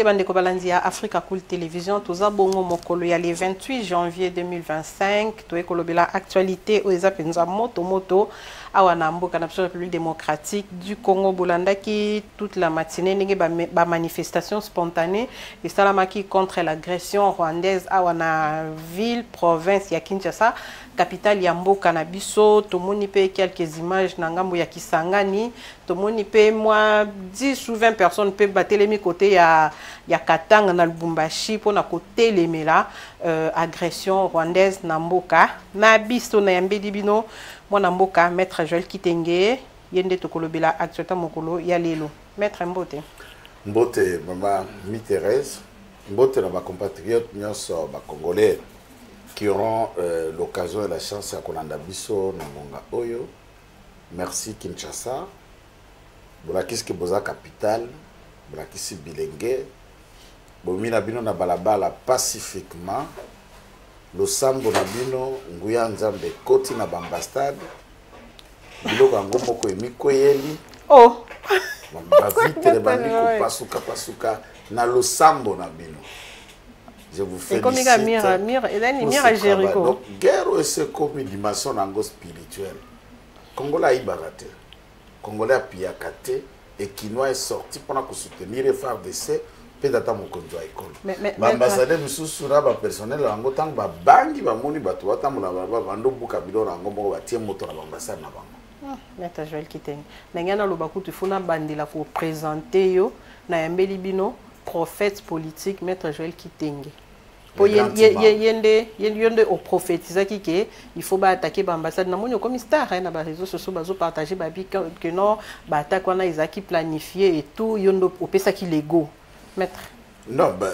Bande Kobalandia Africa Cool Télévision, tous abongo mokolo ya le 28 janvier 2025, to ekolobela actualité o ezapenza moto awana mboka na République démocratique du Congo bolandaki toute la matinée nenge ba manifestation spontanée et salamaki contre l'agression rwandaise awana ville province ya Kinshasa capitale ya mboka na biso tomoni pe quelques images na ngambo ya Kisangani tomoni pe moi 10 ou 20 personnes pe batelemi côté ya Katanga na Lubumbashi pona côté lemela agression rwandaise na mboka na biso na yambedi bino mwana mboka maître Joël Kitenge yende tokolobela actuellement mokolo ya lelo maître Mbote maman mi Thérèse Mbote na ba compatriotes nyonso ba congolais qui auront l'occasion et la chance à kolanda biso na monga oyo. Merci Kinshasa. Bolakisi boza capitale, bolakisi bilenge. Bomina bino na balabala pacifiquement. Lo sambo na bino nguya nzambe koti na bambastade. Biloko yango moko emikoyeli. Oh. Bavite le bandiko pasuka na lo sambo na bino. Je vous félicite. Comme Mira Jericho. Donc, guerre c'est comme une dimension spirituelle. Congolais Ibarate. Congolais Piakate et Kinois est sorti pour soutenir les FARDC. Peut-être mon conjoint école. L'ambassadeur Moussoussura, le personnel, l'angotan, le bangi, le moni, le tuata, le bando, le kabilo, l'angobo, le tien moto, l'ambassade. Maître Joël Kitenge. Nangana lobaku tufuna bandila pour présenter yo na yambeli bino prophète politique maître Joël Kitenge. Pour yende au prophétiser que il faut attaquer l'ambassade na monyo comme star na ba réseaux sociaux bazo partager babi que non ba attaque wana izaki planifié et tout yondo opesa ki lego maître. Non ben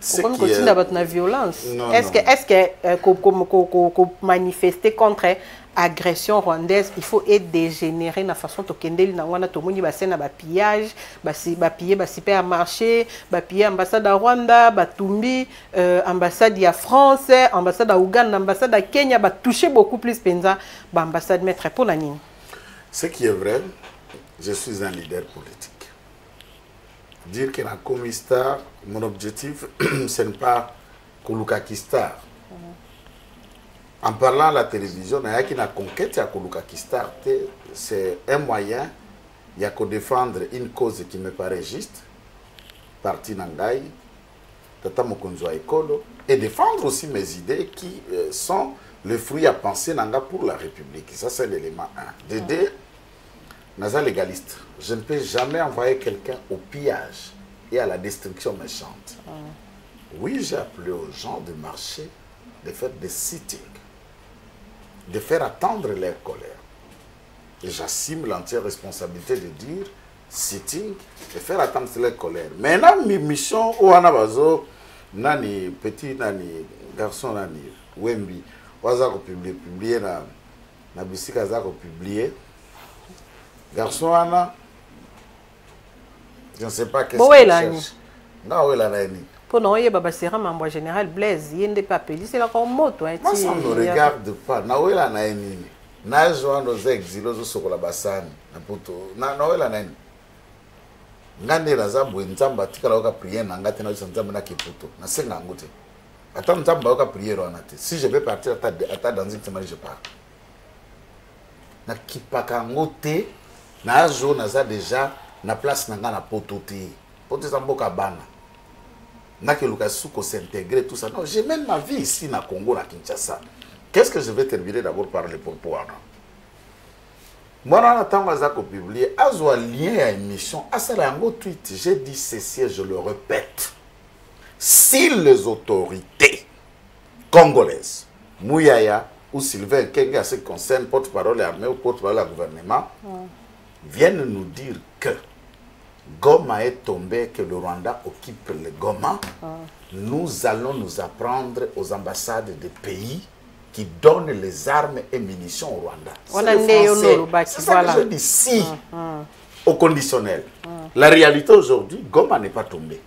c'est comme continue d'abattre la violence. Est-ce que manifester contre agression rwandaise il faut être dégénéré na façon to kendeli na wana to moni ba sena ba pillage ba piller ba supermarché ba piller ambassade à Rwanda ba tumbi ambassade ya France ambassade à Ouganda ambassade à Kenya ba toucher beaucoup plus penza ba ambassade maître pour la nini. Ce qui est vrai, je suis un leader politique. Dire que la Comistar, mon objectif ce n'est pas Kolukaki Star. En parlant à la télévision, il y a une conquête à Kolukaki Star, c'est un moyen, il y a que défendre une cause qui me paraît juste, parti Nangaï, Tata Mokonzo Ekolo, et défendre aussi mes idées qui sont le fruit à penser Nanga pour la République. Ça, c'est l'élément 1. De deux, Naza légaliste. Je ne peux jamais envoyer quelqu'un au pillage et à la destruction méchante. Oui, j'ai appelé aux gens de marcher, de faire des sittings, de faire attendre leur colère. Et j'assume l'entière responsabilité de dire sitting et faire attendre leur colère. Maintenant, mes missions, Ouanabazo, Nani, petit Nani, garçon Nani, Wembi, Ouazako publié, na bisika Zako publié. Garçon Anna, je ne sais pas qu'est-ce qu'il cherche. Non, oui, la Nani. Pour nous, il y a un général Blaise, il y a des papiers, c'est là comme moto. Moi, ça ne me regarde pas. Naoué la Nani. Najoa nos exilos sur la bassane. Naoué la Nani. Ngande la zambo, nzamba, tika la oka prière, nangate na nzamba na kiputo. Na senga ngote. Attends, nzamba oka prière anate. Si je vais partir à dans une semaine, je pars. Na kipaka ngote. Na ajo naza déjà na place nanga na pototé. Poté zamboka bana. Na que Lukasuko s'intégrer tout ça. Non, j'ai même ma vie ici na Congo na Kinshasa. Qu'est-ce que je vais terminer d'abord par le propos là. Moi na tango azako publier azo lien à émission asala yango tweet, j'ai dit ceci et je le répète. Si les autorités congolaises, Mouyaya ou Sylvain Kenge à ce qui concerne porte-parole armée ou porte-parole gouvernement, viennent nous dire que Goma est tombé, que le Rwanda occupe le Goma, nous allons nous apprendre aux ambassades des pays qui donnent les armes et munitions au Rwanda. C'est ça que je dis, si, au conditionnel. La réalité aujourd'hui, Goma n'est pas tombé.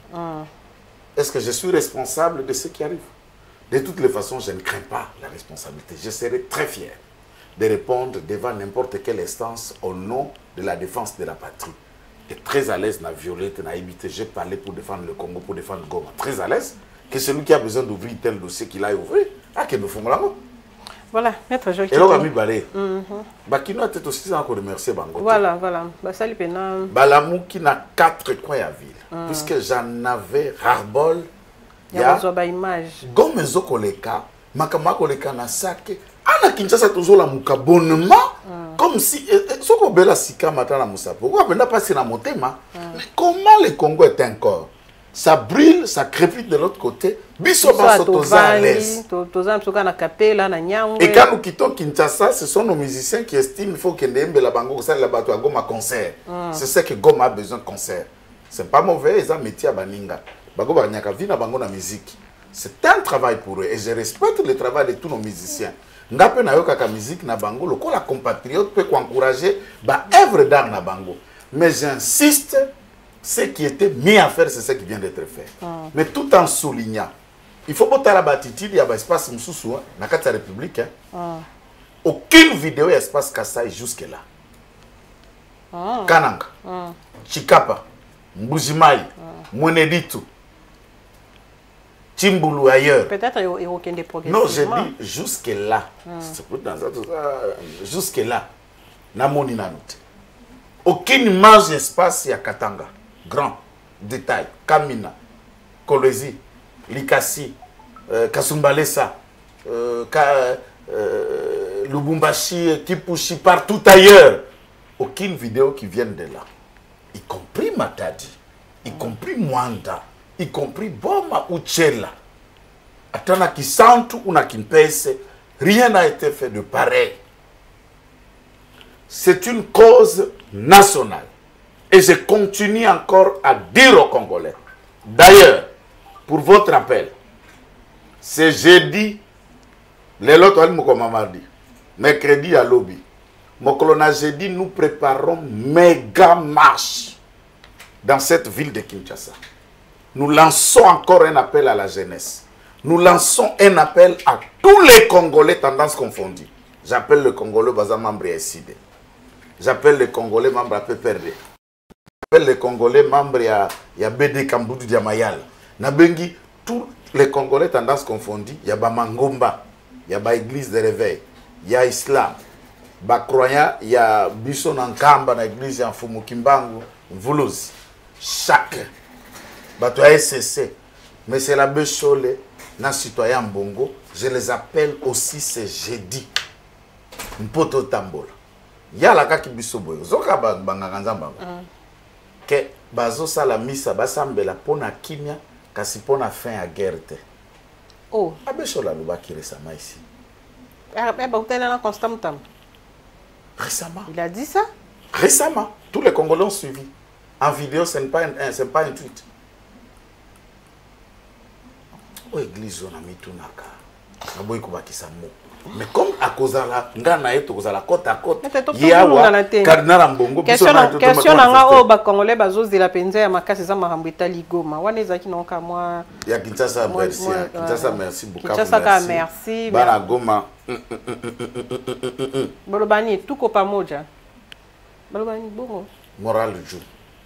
Est-ce que je suis responsable de ce qui arrive? De toutes les façons, je ne crains pas la responsabilité. Je serai très fier de répondre devant n'importe quelle instance au nom de la défense de la patrie. est très à l'aise dans Violette, dans Ibité. J'ai parlé pour défendre le Congo, pour défendre Goma. Très à l'aise. Que celui qui a besoin d'ouvrir tel dossier qu'il a ouvert, que nous faisons là-bas. Voilà, maître Joël. Et là, on a mis balai. Qui nous a peut-être aussi encore remercier Bango. Voilà, voilà. Salut Pena. Balamou qui n'a 4 coins à ville. Puisque j'en avais ras-le-bol. Il y a une image. Comme Zokoleka, Makamakoleka na sake. Ana Kinshasa toujours la mukabonnement. Comme si. Soko Bela Sika Matana Moussapo. On n'a pas si la motema. Mais comment le Congo est un corps? Ça brûle, ça crépite de l'autre côté. Biso Basotoza à l'aise. Et quand nous quittons Kinshasa, ce sont nos musiciens qui estiment qu'il faut que Ndembe la Bango ça la bateau à Goma concert. C'est ce que Goma a besoin de concert. C'est pas mauvais, ils ont un métier à Baninga. Bago Banyaka vit na Bango na musique. C'est un travail pour eux et je respecte le travail de tous nos musiciens. Ngape na yoka ka musique na Bango, le la compatriote peut encourager ba œuvre d'art na Bango. Mais j'insiste, ce qui était mis à faire, c'est ce qui vient d'être fait. Mais tout en soulignant, il faut pas la batitude, il y a un espace Moussoussou, dans la République. Aucune vidéo espace Kassai jusque-là. Kananga, Chikapa, Mbujimai, Mweneditu, Chimbulu ailleurs. Peut-être qu'il n'y a aucun des progrès. Non, j'ai dit jusque-là. Jusque-là. Namoni Nanoute. Aucune image d'espace, il y a Katanga. Grand, détail, Kamina, Kolwezi, Likasi, Kasumbalesa, Lubumbashi, Kipushi, partout ailleurs. Aucune vidéo qui vienne de là. Y compris Matadi, y compris Mwanda, y compris Boma ou Tchela. Atana qui sentu ou na kimpese, rien n'a été fait de pareil. C'est une cause nationale. Et je continue encore à dire aux Congolais. D'ailleurs, pour votre rappel, c'est jeudi, les lots mardi, mercredi à lobby. Mokolona jeudi, nous préparons méga marche dans cette ville de Kinshasa. Nous lançons encore un appel à la jeunesse. Nous lançons un appel à tous les Congolais tendances confondues. J'appelle le Congolais Baza membre SID. J'appelle les Congolais membres à PPRD. J'appelle les Congolais membres à BD Kamboudou Diamayal. Nabengi, tous les Congolais tendances confondues, il y a Bamangomba, il y a ba Église de Réveil, il y a Islam, ba croyant, il y a Bisson Nkamba, dans l'église en Fumukimbangu, Voulouz. Chaque, bato a SCC, mais c'est la Bécholé, na citoyen Bongo, je les appelle aussi ce jeudi. Mpoto Tambola. Il y a la kaki bisoboyo zoka banganza bango que bazo sala misa basambela pona kimia kasi pona fin à guerre te. Oh abeshola lubaki récemment ici. Récemment. Il a dit ça? Récemment. Tous les Congolais ont suivi. En vidéo, ce n'est pas un tweet. Oh église on a mis tout naka. Aboy kubaki samo. Mais comme à cause de la ngana eto cause la côte à côte il y a cardinal Mbongo question nga o ba congolais bazo de la penza ya makasi za mahambo etali Goma wana ezaki noka moi ya Kinshasa merci Kinshasa merci beaucoup Kinshasa merci bana Goma bolobani tuko pamoja bolobani bongo moral du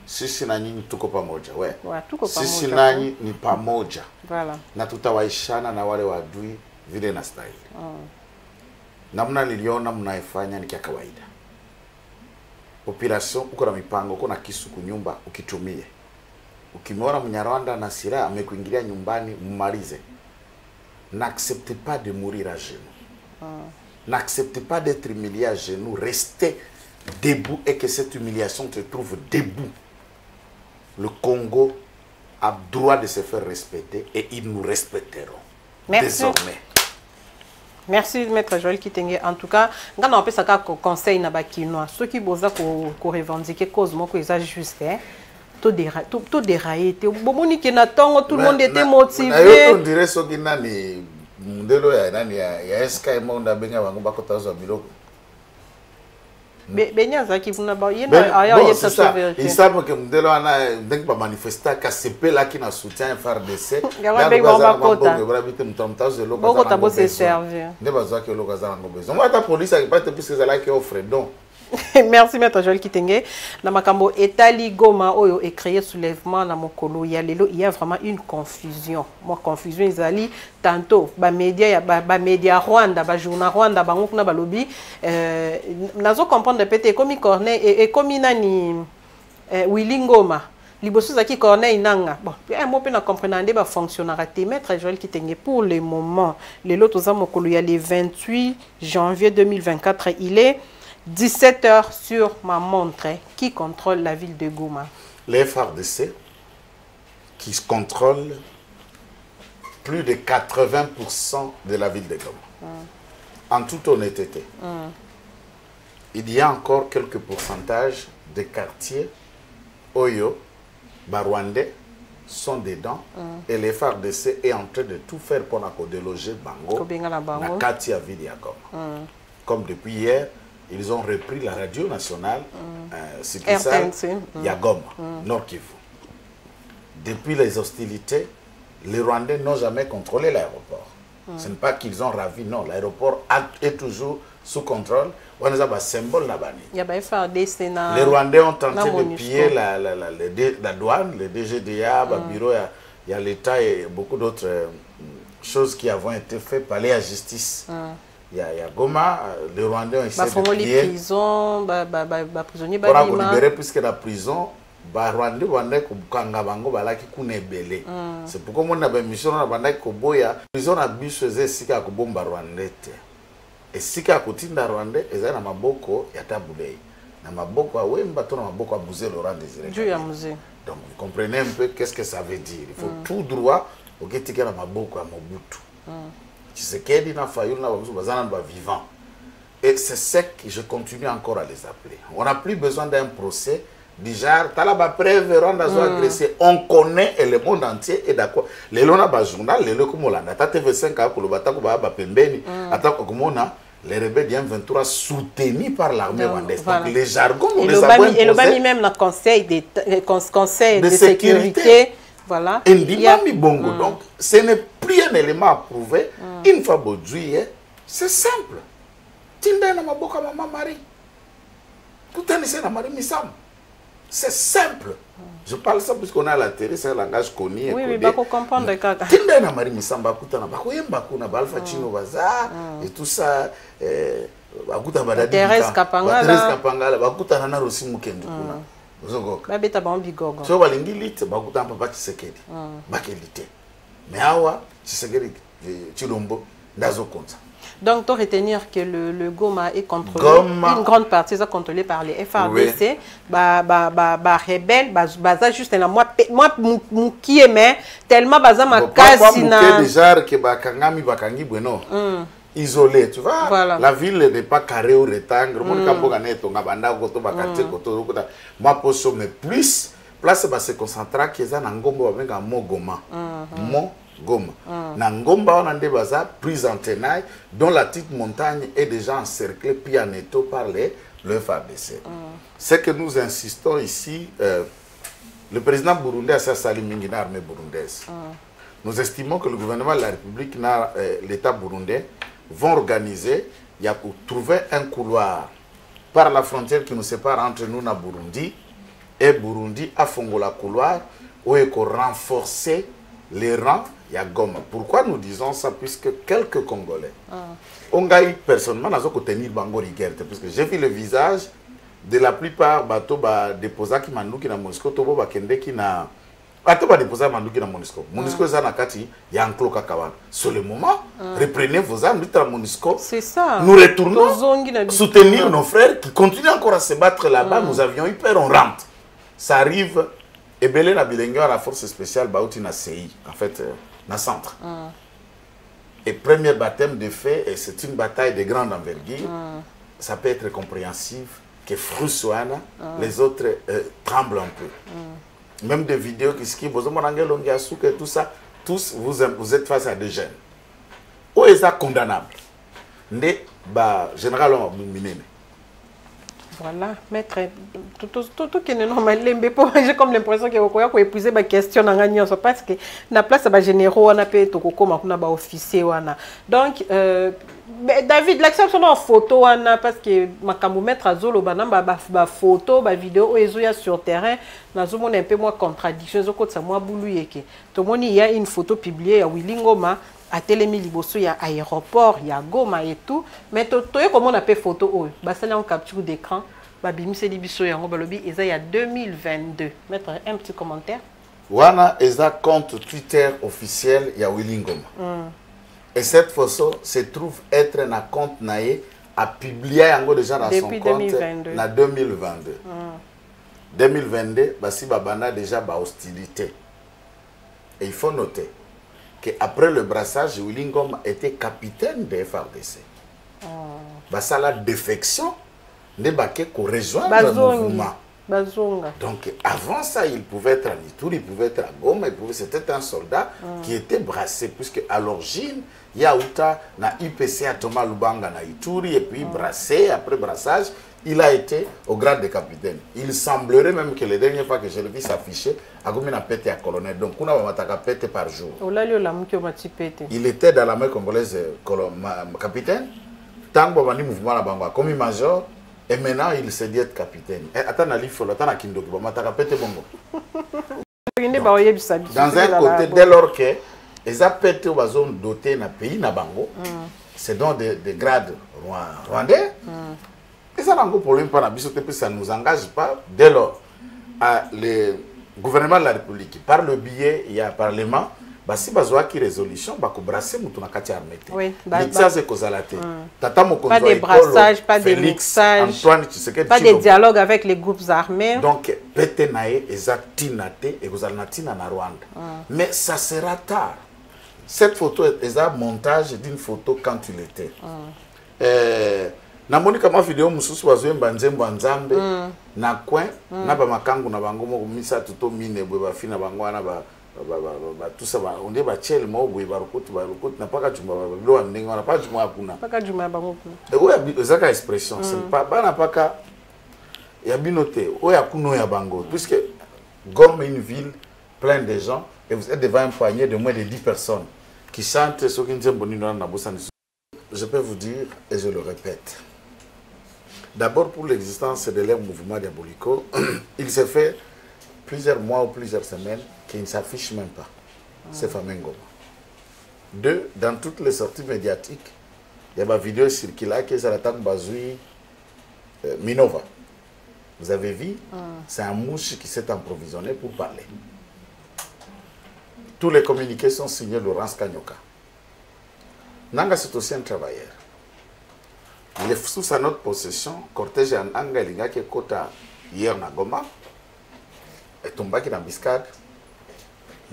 sisi na nyinyi tuko pamoja ouais tuko pamoja sisi nanyi ni pamoja voilà na tutawaishana na wale wadui vile na style namna niliona mnaifanya ni kia kawaida. Operation uko na mipango, uko na kisu kunyumba ukitumie. Ukimwona Mnyarwanda na silaha amekuingilia nyumbani mmalize. N'acceptez pas de mourir à genoux. N'acceptez pas d'être humilié à genoux, restez debout et que cette humiliation te trouve debout. Le Congo a droit de se faire respecter et ils nous respecteront. Merci. Désormais. Merci maître Joël Kitenge. En tout cas, quand on peut ça conseil na bakinois, ceux qui boza ko revendiquer cause moko eza juste tout déraillé, tout le monde était motivé. On dirait ce qui n'a ni mundelo ya nani ya SK monde benga bango bakotazo biloko. Benya zaki vuna ba yena aya yesa sa vérité. Il savent que mundelo ana donc ba manifester ka CP là qui na soutien FRDC. Gawa benga ba kota. Boko tabo se servir. Ne bazo ke loka za ngo besoin. Moi ta police a pas te puisque ça là qui offre donc Merci maître Joël Kitenge. Na makambo etali Goma oyo et créé soulèvement na mokolo ya lelo, il y a vraiment une confusion. Moi confusion izali tantôt ba média Rwanda, ba journal Rwanda bango kuna balobi nazo comprendre peut-être comme Corneille et comme nani Willy Ngoma. Liboso zaki Corneille nanga. Bon, un mot pe na comprendre ba fonctionnalité maître Joël Kitenge pour le moment. Lelo toza mokolo ya le 28 janvier 2024, il est 17h sur ma montre qui contrôle la ville de Goma. Les FARDC qui contrôlent plus de 80% de la ville de Goma. En toute honnêteté, il y a encore quelques pourcentages de quartiers Oyo, Barwandais sont dedans et les FARDC est en train de tout faire pour déloger Bango na Katia ville de Goma. Comme depuis hier, ils ont repris la radio nationale Yagoma, Nord Kivu. Depuis les hostilités, les Rwandais n'ont jamais contrôlé l'aéroport. Ce n'est pas qu'ils ont ravi, non. L'aéroport est toujours sous contrôle. On a un symbole là-bas. Les Rwandais ont tenté de piller la douane, le DGDA, le bureau, il y a l'État et beaucoup d'autres choses qui ont été faites par la justice. Il y a Goma, les Rwandais ont essayé de plier. Prison, prisonniers, pour libérer, puisque la prison, les Rwandais c'est pourquoi on a une mission dans la prison a bus faisait sika ko bomba Rwandais. Et sika ko tinda Rwandais, eza na maboko ya tabulei. Na maboko awemba to na maboko abuze Laurent Désiré. Donc vous comprenez un peu qu'est-ce que ça veut dire. Il faut tout droit au ketika na maboko ya Mobutu. Tshisekedi na Fayulu na babuzu bazana ba vivant. Et c'est ce que je continue encore à les appeler. On n'a plus besoin d'un procès du genre talaba preuve Rwanda agressé. On connaît et le monde entier est d'accord. Les lona ba journal, les loko molanda ta TV5 a ko lo batako ba pembeni atako komona les rebelles du M23 soutenus par l'armée rwandaise. Voilà. Donc les jargons on et les a et le bami même le conseil de sécurité. Voilà. Bongo. Donc, ce n'est plus un élément à prouver. Une fois que c'est simple. Tinda na maboka maman Marie. Tout un essai na Marie Missam. C'est simple. Je parle ça parce qu'on a la télé, c'est un langage connu. Oui, oui, bako comprendre kaka. Tinda na Marie Missam bakuta na bako yemba kuna Alpha Chino Baza et tout ça bakuta badadi. Thérèse Kapangala bakuta na Rosi Mukendu kuna. Babeta bambi gogo. So balingi lit bakuta papa Tshisekedi. Bakelite. Mais awa Tshisekedi Chilombo ndazo konza. Donc, tu retenir que le Goma est contrôlé, une grande partie est contrôlée par les FARDC, rebelles, juste moi qui aimais tellement ma casina. Déjà que bakangami bakangi bueno. Isolé, tu vois. Voilà. La ville n'est pas carrée au rectangle. Moi, poso mais plus place se concentrer qui est dans Ngomba avec un mot Goma. Mot Goma. Nangomba on a des bazar prise en tenaille dont la petite montagne est déjà encerclée puis en étau par le FARDC. C'est que nous insistons ici, le président burundais a sali mingi na armée burundaise. Nous estimons que le gouvernement de la République, l'État burundais, vont organiser, il y a pour trouver un couloir par la frontière qui nous sépare entre nous na Burundi et Burundi à Fongola couloir où il faut renforcer les rangs. Il y a Goma. Pourquoi nous disons ça? Puisque quelques Congolais ont gagné personnellement dans ce tenir Bango Rigerte. Parce que j'ai vu le visage de la plupart bateaux déposés qui m'ont dit na Monisco, tobo bakende qui na bateaux déposés manduki na Monisco. Monisco est na kati ya enclos Kakawan. Sur le moment, reprenez vos armes, dites à Monisco. C'est ça. Nous retournons soutenir nos frères qui continuent encore à se battre là-bas. Nous avions eu peur, on rentre. Ça arrive. Et Belé na bilingue à la force spéciale Baouti na CI, en fait, na centre. Et premier baptême de fait, et c'est une bataille de grande envergure, ça peut être compréhensif, que Frussoana, les autres tremblent un peu. Même des vidéos qui skient, tout ça, tous vous êtes face à des jeunes. Où est ça condamnable? Général Voilà, maître, tout qui est normal, j'ai comme l'impression que vous avez épuisé ma question parce que la place de généraux, on a payé tout comme on a officier. Donc, David, l'exception en photo, parce que ma camomètre à Zolo, ma photo, ma vidéo, sur terrain, dans un monde un peu moins contradiction, ça moi boulou yeke. Tout le monde il y a une photo publiée à Willingoma, à Télémi Liboso, il y a aéroport, il y a Goma et tout. Mais tout comment on appelle photo, ça y a une capture d'écran, bim c'est Libiso et il y a 2022. Mettre un petit commentaire. Wana eza compte Twitter officiel ya Willingoma. Et cette photo se trouve être un compte naé a publié déjà dans son compte en 2022. 2022, basi babana déjà ba hostilité. Et il faut noter qu'après le brassage, Willingoma était capitaine de FRDC. Basa la défection ne baké pour rejoindre le mouvement. Donc avant ça, il pouvait être à Ituri, il pouvait être à Goma, c'était un soldat qui était brassé, puisque à l'origine, il y a Outa, na IPC à Thomas Lubanga na Ituri, et puis brassé, après brassage, il a été au grade de capitaine. Il semblerait même que les dernières fois que je l'ai vu s'afficher, à combien a pété à colonel. Donc on a mataka pété par jour. Il était dans la main congolaise capitaine, tant que le mouvement la banga, comme major. Et maintenant, il s'est dit être capitaine. Attends, dans un côté, dès lors que les appétés aux zones dotées dans le pays, c'est donc des grades rwandais. Et ça n'a pas de problème, ça ne nous engage pas. Dès lors, le gouvernement de la République, par le biais, il y a un parlement. Si vous avez une résolution, vous pouvez brasser mon armée. Oui, pas de brassage, pas de mixage, pas de dialogue avec les groupes armés. Donc, Petenae est tinate et vous allez natina na Rwanda. Mais ça sera tard. Cette photo est un montage d'une photo quand il était. Na monika ma vidéo mususu wazo mbanzembo nzambe na coin na ba makangu na bango mo misa tuto mine bwe ba fina bango na ba tout ça on dit ba chel mo bwe ba rukutu na paka chuma ba bilo ndenge na paka chuma hakuna paka chuma bango kuna oya zaka expression c'est pas bana paka ya binote oya kuno ya bango puisque Goma une ville pleine de gens et vous êtes devant un poignet de moins de 10 personnes qui chantent ce qui nzembo ni na bosani. Je peux vous dire et je le répète. D'abord, pour l'existence de leur mouvement diabolico, il s'est fait plusieurs mois ou plusieurs semaines qu'il ne s'affiche même pas. C'est fameux Goma. Deux, dans toutes les sorties médiatiques, il y a ma vidéo circulaire qui est à la table Bazoui Minova. Vous avez vu, c'est un mouche qui s'est approvisionné pour parler. Tous les communiqués sont signés Laurence Kanyoka. Nanga, c'est aussi un travailleur. Il est sous sa notre possession, cortège en Angalinga qui est kota hier na Goma, et tombaki dans Biscade.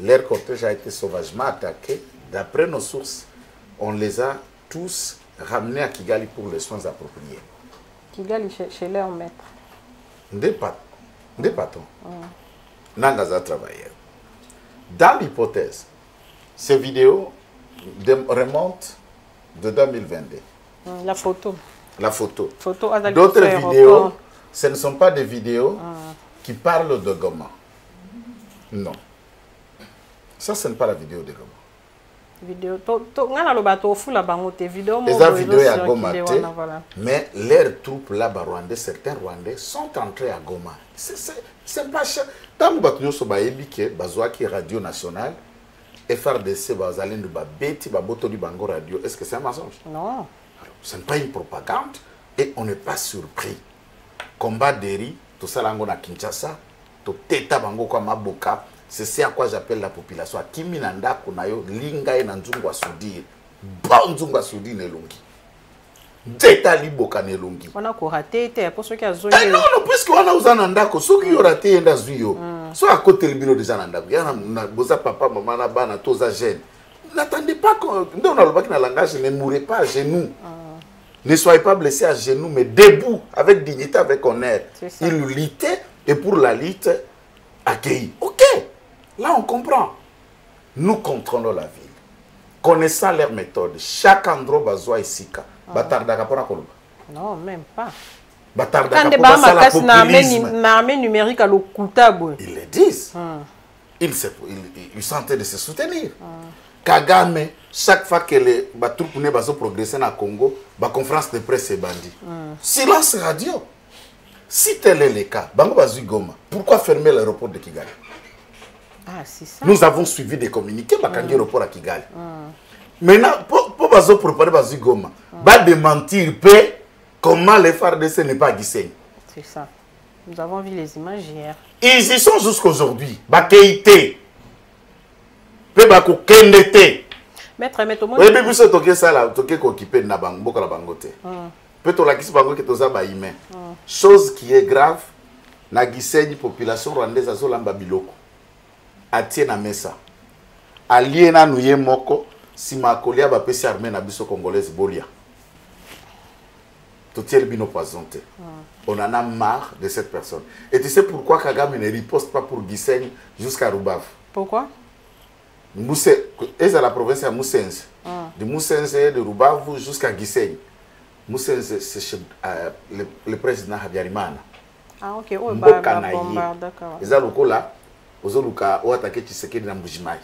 Leur cortège a été sauvagement attaqué. D'après nos sources, on les a tous ramenés à Kigali pour les soins appropriés. Kigali chez leur maître. Des patrons. Nangaza travailleur. Dans l'hypothèse, ces vidéos remontent de 2022. La photo. La photo. D'autres vidéos, ce ne sont pas des vidéos qui parlent de Goma. Non. Ça, ce n'est pas la vidéo de Goma. Mais leurs troupes là-bas, Rwandais, certains Rwandais sont entrés à Goma. C'est pas cher. Tant que Radio Nationale, FRDC, Radio, est-ce que c'est un mensonge? Non. Ce n'est pas une propagande et on n'est pas surpris. Combat d'Eri, tout ça, à Kinshasa, tout Teta Bango kwa Maboka, c'est ce à quoi j'appelle la population. Kiminanda kunayo linga e nanzungwa sudir, banzungwa sudir nelungi. Teta liboka nelungi. On a raté, pour ceux qui ont joué. Non, puisque on a usé nandako, ceux qui ont raté nda zuyo. Soit à côté le bureau déjà nandako, yana boza papa maman na bana toza jeune. N'attendez pas qu'on dans le langage, ne mourrez pas à genoux. Ne soyez pas blessés à genoux, mais debout, avec dignité, avec honneur. Il luttait et pour la lutte, accueilli. Ok, là on comprend. Nous contrôlons la ville. Connaissant leurs méthodes, chaque endroit bazoa et sika. Batardaka pour la colombe. Non, même pas. Batardaka pour la populisme. Numérique à l'ocultable. Ils le disent. Ils sentaient de se soutenir. Kagame, chaque fois que les troupes ne vont progresser dans le Congo, la conférence de presse est bandit. Silence radio. Si tel est le cas, Bango Bazui Goma, pourquoi fermer l'aéroport de Kigali? Ah, c'est ça. Nous avons suivi des communiqués, l'aéroport à Kigali. Maintenant, pour Bazo préparer Bazui Goma, va démentir comment les FARDC n'est pas Gisenyi. C'est ça. Nous avons vu les images hier. Ils y sont jusqu'aujourd'hui. Bakeite. Pe bako kendete. Maître, oui, mais vous savez ça là, toke ko occupé na bango la bangote. Peut-on la kisi bango que toza ba humain. Chose qui est grave, na Gisenyi population rwandaise azolamba biloko. Atie na mesa. Aliena nuye moko si makolia ba pesi armée na biso congolaise bolia. Tout est bino poisonté. On en a marre de cette personne. Et tu sais pourquoi Kagame ne riposte pas pour Gisenyi jusqu'à Rubavu? Pourquoi? C'est à la province de Musenze. De Musenze, de Rubavu jusqu'à Gisenyi. Musenze, c'est le président Habyarimana. Ah, ok. Oh, d'accord. Et ça, là, on a attaqué Tshisekedi dans Mbujimaï.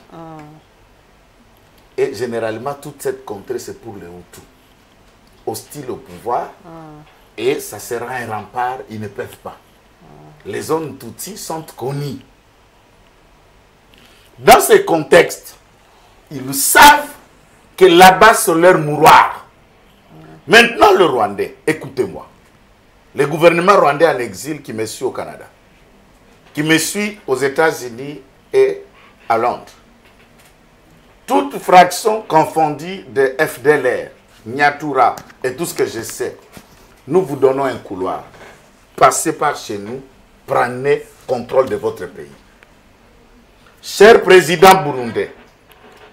Et généralement, toute cette contrée, c'est pour les Hutus. Hostile au pouvoir. Et ça sera un rempart, ils ne peuvent pas. Les zones Tutsis sont connues. Dans ce contexte, ils savent que là-bas, c'est leur mouroir. Maintenant, le Rwandais, écoutez-moi. Le gouvernement rwandais en exil qui me suit au Canada, qui me suit aux États-Unis et à Londres. Toute fraction confondue de FDLR, Nyatura et tout ce que je sais, nous vous donnons un couloir. Passez par chez nous, prenez contrôle de votre pays. Cher président burundais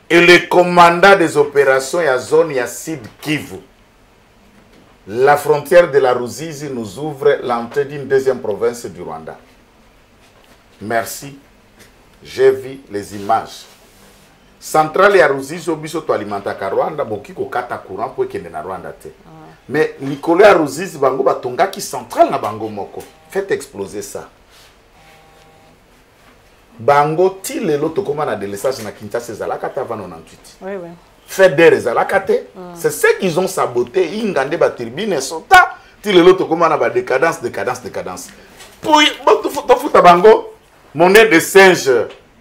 et le commandant des opérations à zone Yassid Kivu, la frontière de la Ruzizi nous ouvre l'entrée d'une deuxième province du Rwanda. Merci. J'ai vu les images. Centrale ya Ruzizi obiso to alimentaka Rwanda boki ko kata courant pour kende na Rwanda te. Mais Nicolas Ruzizi bango batonga ki centrale na bango moko. Faites exploser ça. Bango ti lelo to koma na délesage na Kinshasa ezalaka ta 98. Oui oui. Fait des ezalaka te. C'est ce qu'ils ont saboté ingande ba turbine sota ti lelo to koma na ba décadence. Pour to futa bango monnaie de singe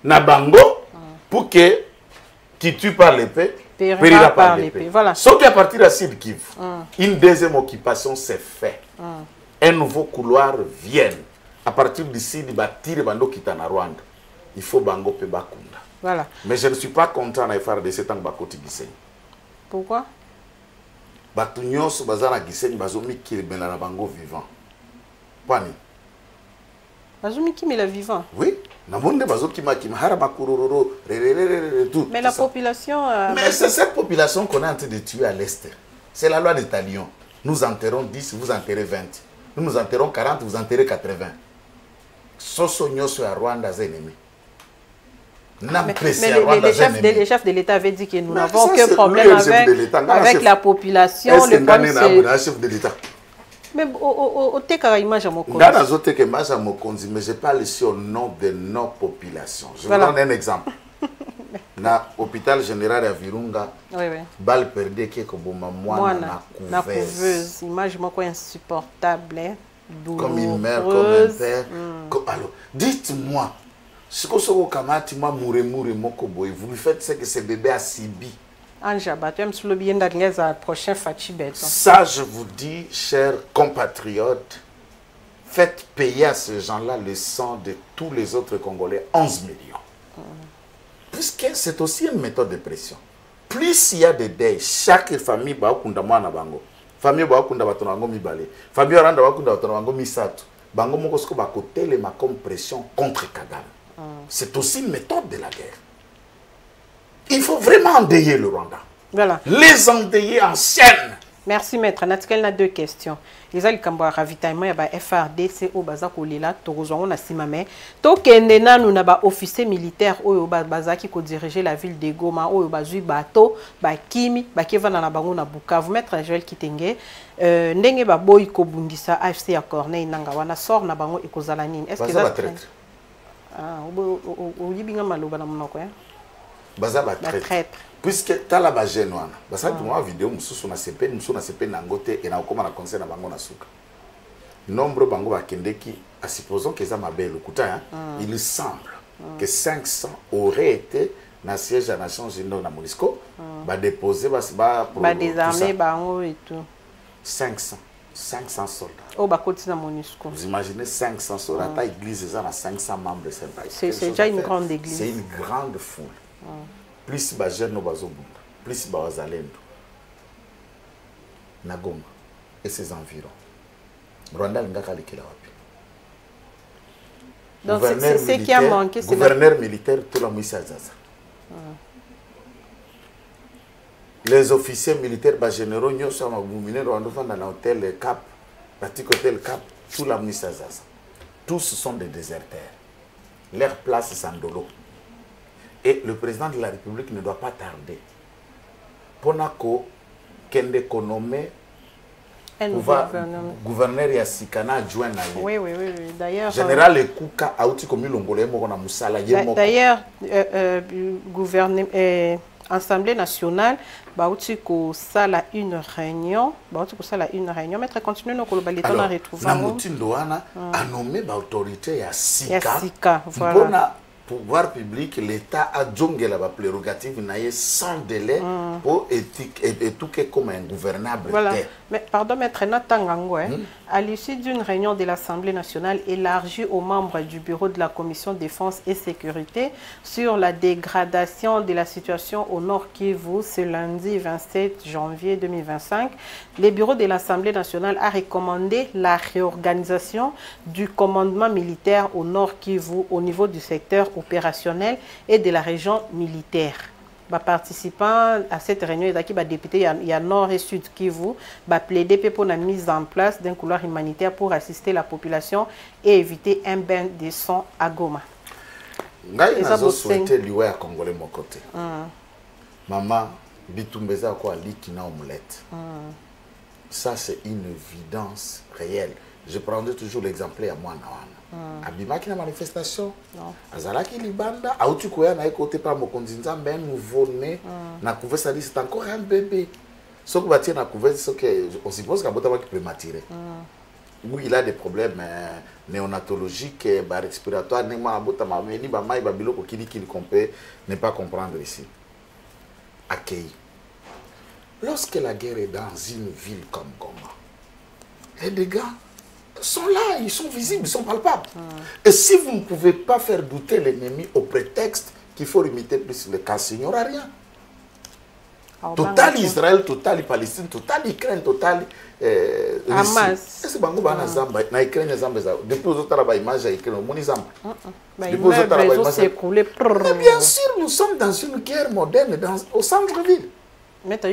na bango pour que qui tue par l'épée périra par l'épée. Voilà. Sauf qu'à partir de Sud Kivu, une deuxième occupation s'est faite. Un nouveau couloir vient. À partir d'ici, il va tirer Bando Kitana Rwanda. Il faut Bango pe Bakunda. Voilà. Mais je ne suis pas content de faire de cet temps Bakoti Gisenyi. Pourquoi? Batunyos Bazana Gisenyi Bazomi Kilbela na Bango vivant. Pani. Bazomi Kimela vivant? Oui. Mais la population... Mais c'est cette population qu'on est en train de tuer à l'Est. C'est la loi des talions. Nous enterrons 10, vous enterrez 20. Nous enterrons 40, vous enterrez 80. Sosogno sur Rwanda, c'est ennemi. Mais les chefs de l'État avaient dit que nous n'avons aucun problème avec la population. Le chef de l'État. Mais au teka image à Mokonzi. Dans la teka image à Mokonzi, mais je parle ici au nom de nos populations. Je vous donne un exemple. Dans l'hôpital général à Virunga, balle perdue qui est comme moi na couveuse. Image moko insupportable, douloureuse. Comme une mère, comme un père. Alors, dites-moi, ce que vous kamati moi moko boy, vous lui faites ce que ce bébé a subi. Ça, je vous dis, chers compatriotes, faites payer à ces gens-là le sang de tous les autres Congolais, 11 millions. Puisque c'est aussi une méthode de pression. Plus il y a des deuils, chaque famille va okunda mwana bango. Famille va okunda batono bango mibale. Famille oranda va okunda batono bango misato. Bango moko sko ba kotelema ma comme pression contre Kagame. C'est aussi une méthode de la guerre. Il faut vraiment endeuiller le Rwanda. Voilà. Les endeuiller en chaîne. Merci maître. Nathalie a deux questions. Les alcambres ravitaillement y a FRDC au bazak olela torozongo na simame. To kendena nous na ba officier militaire au bazaki ko diriger la ville de Goma au bazui bateau ba kimi ba keva na bango na Bukavu. Maître Joël Kitenge ndenge ba boy ko bundisa AFC ya Corneille nanga wana sort na bango ekozala nini? Est-ce que ça ah o yibinga maloba na monoko ya baza ba traître puisque tala ba jeune wana basa tuma vidéo mususu na CP na ngote et na koma na conseil na bango na suka nombre bango ba kendeki à supposons que ça mabel okuta il semble que 500 auraient été na siège à Nations Unies na Monisco ba déposer ba désarmer bango et tout 500 soldats. Oh, bah, continue à MONUSCO. Vous imaginez 500 soldats, ta église, ça a 500 membres. C'est déjà une grande église. C'est une grande foule. Plus de jeunes, plus de Zalendo, Nagoma et ses environs. Rwanda, donc, c'est ce qui a manqué. Gouverneur militaire, tout le monde s'est les officiers militaires, les généraux, nous sommes dans l'hôtel Cap, l'hôtel Cap, tout la Zaza. Tous sont des déserteurs. Leur place est Sandolo. Et le président de la République ne doit pas tarder. Ponako, Kende Konome, gouverneur Yasikana adjoint. Oui. D'ailleurs. Général Ekouka, Aouti Komi Longolé, Mokona Moussala. D'ailleurs, gouvernement. Assemblée nationale, Baouti ko sala une réunion, maître continue nos collaborateurs à retrouver. Namotindoana a nommé l'autorité Yassika. Voilà. Pouvoir public, l'État a djongé la prérogative sans délai pour étudier comme un gouvernable. Voilà. Mais pardon, maître Natangango, à l'issue d'une réunion de l'Assemblée nationale élargie aux membres du bureau de la Commission défense et sécurité sur la dégradation de la situation au Nord Kivu ce lundi 27 janvier 2025, le bureau de l'Assemblée nationale a recommandé la réorganisation du commandement militaire au Nord Kivu au niveau du secteur opérationnel et de la région militaire. Participants à cette réunion, les députés il y a Nord et Sud Kivu, plaider pour la mise en place d'un couloir humanitaire pour assister la population et éviter un bain de sang à Goma. Je souhaite lié à Congolais mon côté. Maman, bitumbeza quoi likina omelette. Ça c'est une évidence réelle. Je prendrai toujours l'exemple à moi. Abimaki na manifestation azalaki libanda auti koya na côté par mokonzi nzambe un nouveau-né na couvert ça dit c'est encore un bébé ce que batie na couvert ce que on suppose qu'abota va qui prématuré où il a des problèmes néonatologiques respiratoires ne ma abota ma meni ba mai ba biloko kili qu'on peut ne pas comprendre ici accueilli lorsque la guerre est dans une ville comme Goma les dégâts sont là, ils sont visibles, ils sont palpables. Et si vous ne pouvez pas faire douter l'ennemi au prétexte qu'il faut imiter plus le cas, il n'y aura rien. Total Israël, total Palestine, total Ukraine, total Hamas. Est-ce que Bango Bana Zamba, na Ukraine Zamba, depuis aux autres images à Ukraine, mon Zamba. Depuis aux autres images. Bien sûr, nous sommes dans une guerre moderne, au centre-ville. Mais tu as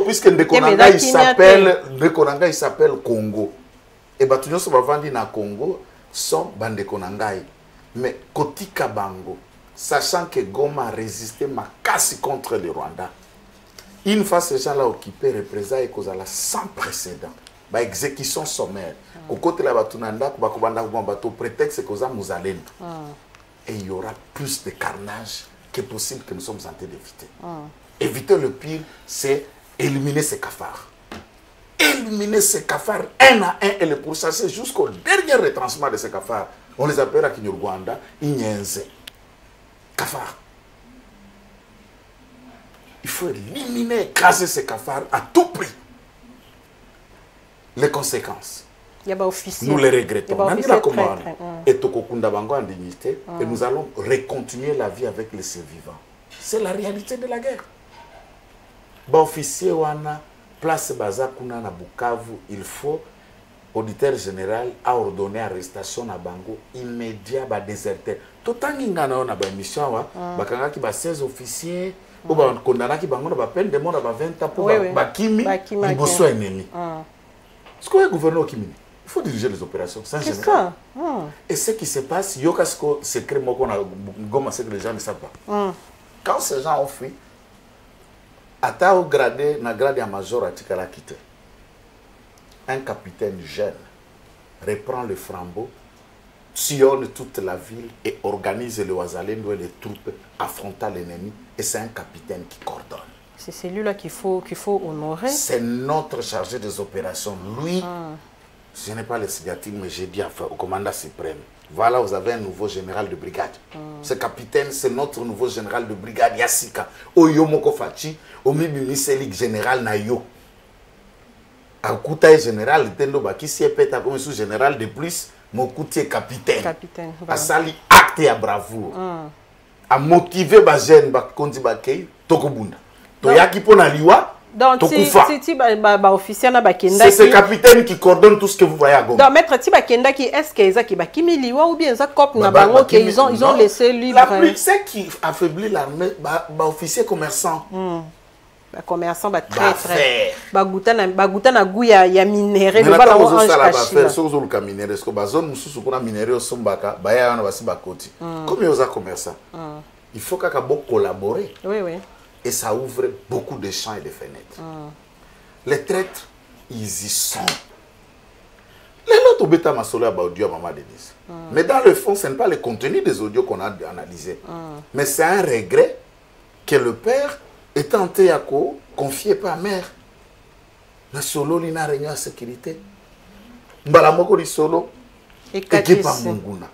puisque il s'appelle Congo. Et Batunyo Sobavandi na Congo sont Bandekonangai. Mais Kotika Bango, sachant que Goma a résisté ma casse contre le Rwanda, une fois ces gens-là occupés, représailles sans précédent. Ba exécution sommaire. Au côté de la Batunanda, bateau prétexte que nous allons. Et il y aura plus de carnage que possible que nous sommes en train d'éviter. Éviter le pire, c'est éliminer ces cafards. Éliminer ces cafards un à un et les pourchasser jusqu'au dernier retranchement de ces cafards. On les appelle à Kinyarwanda, Inyenze. Cafards. Il faut éliminer, écraser ces cafards à tout prix. Les conséquences, nous les regrettons. Et Tokokunda Bango en dignité, et nous allons recontinuer la vie avec les survivants. C'est la réalité de la guerre. Bon officier wana place Bazakuna na Bukavu, il faut auditeur général a ordonné arrestation na bango immédiat ba déserteur. Totangi ngana na ba mission wa bakanga ki ba 16 officiers ou ba condamné ki bango na ba peine de mort na ba 20 ans pour ba kimi liboso ennemi. Ce que le gouverneur Kimini, il faut diriger les opérations sans c'est ça. Et ce qui se passe, il y a un secret que les gens ne savent pas. Quand ces gens ont fui, Ata au gradé, na grade à major à Tikala quitté. Un capitaine jeune reprend le flambeau sillonne toute la ville et organise le Wazalendo et les troupes affrontant l'ennemi. Et c'est un capitaine qui coordonne. C'est celui-là qu'il faut honorer. C'est notre chargé des opérations. Lui, je n'ai pas les signature, mais j'ai dit au commandant suprême. Voilà, vous avez un nouveau général de brigade. Ce capitaine, c'est notre nouveau général de brigade, Yassika. Oyo Moko Fachi, Omibimiseli général Nayo. Akuta est général, Tendo Baki, si est comme sous-général de plus, Mokuti est capitaine. Capitaine. A sali acte et à bravoure. A motiver ba jeune, ba kondi ba kei, Tokobunda. Toyaki pona liwa. Donc, c'est ce capitaine qui coordonne tout ce que vous voyez à Goma. Donc, maître Tiba Kenda, est-ce qu'ils ont ou bien ils ont laissé libre? Ce qui affaiblit l'armée, officier commerçant. Commerçant, très. Bagouta na gouya ya minéré. Mais là, vous avez la faire, sur le minéré, parce que la zone où on a minéré au Sombaka, il y a un bakoti. Comme ils ont commerçant, il faut qu'à collaborer. Oui, oui. Et ça ouvre beaucoup de champs et de fenêtres. Les traîtres, ils y sont. Les autres bêta masolo à audio à Maman Denise. Mais dans le fond, ce n'est pas le contenu des audios qu'on a analysés. Mais c'est un regret que le père est tenté à confier par mère. La solo lina réunion à sécurité. Mbalamoko li solo. Et qui pas Munguna.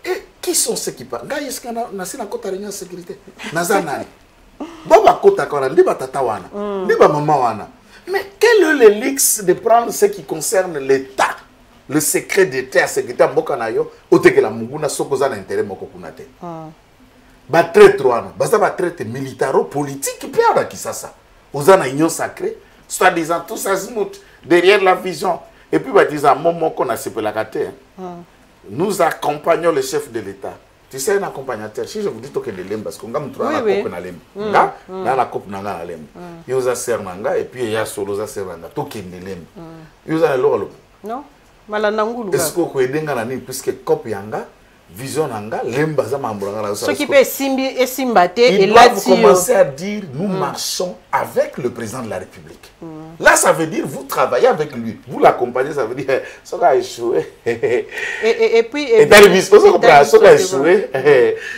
Et qui sont ceux qui parlent? Gars, est-ce qu'on a une réunion à sécurité? Nazanani. Baba kota kora, liba tata wana, liba maman wana. Mais quel est l'élix de prendre ce qui concerne l'État, le secret d'État, sécurité mboka na yo, oteke la munguna sokoza na intérêt moko kunate. Ba traite wana, ba traite militaro politique père qui ça. Oza na union sacrée, soit disant tout ça smooth derrière la vision. Et puis ba disant momo qu'on a sepela kate. Nous accompagnons le chef de l'État. Tu sais, un accompagnateur, si je vous dis que de l'embe, parce qu'on a mis la coupe dans l'embe. Là, la coupe dans l'embe. Il y a un sermanga et puis il y a solo za sermanga. Tout qui est de l'embe. Il y a l'eau. Non, malanangulu. Est-ce que vous avez dit puisque coupe yanga, vision nanga, l'embe za mambranga. Ce qui peut simbater et là, vous commencez à dire, nous marchons avec le président de la République. Là, ça veut dire, vous travaillez avec lui. Vous l'accompagnez, ça veut dire, ça va échouer. Et puis... Et dans les biscuits, ça va échouer.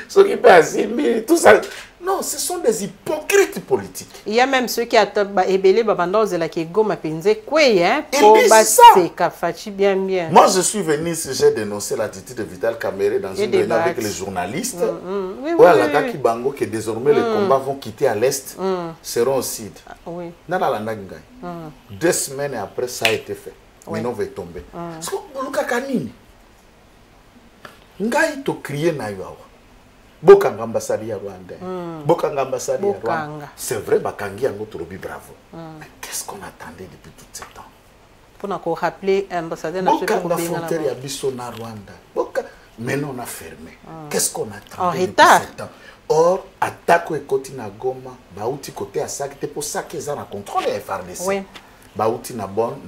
Ce qui passe, tout ça... Non, ce sont des hypocrites politiques. Il y a même ceux qui attendent Ebele Babandose la qui goma penze quoi hein pour c'est bien bien. Moi je suis venu ici, j'ai dénoncé l'attitude de Vital Kamere dans une réunion avec les journalistes. Oui, la qui bango que désormais les combats vont quitter à l'est seront au sud. Oui. Nana la ngai. 2 semaines après ça a été fait. Maintenant va tomber. Parce que Luka Kanini. Ngai to crier na yo. Bokanga ambassade ya Rwanda. Bokanga ambassade ya Rwanda. C'est vrai, bakangi yango torobi bravo. Mais qu'est-ce qu'on attendait depuis tout ce temps? Pour nous rappeler ambassadeur national. Bokanga frontière ya biso na Rwanda. Maintenant on a fermé. Qu'est-ce qu'on attendait depuis ce temps? Or, attaque ekoti na Goma, bauti côté à Sake, c'est pour ça qu'ils ont un contrôle à FRDC. Oui. Bauti na borne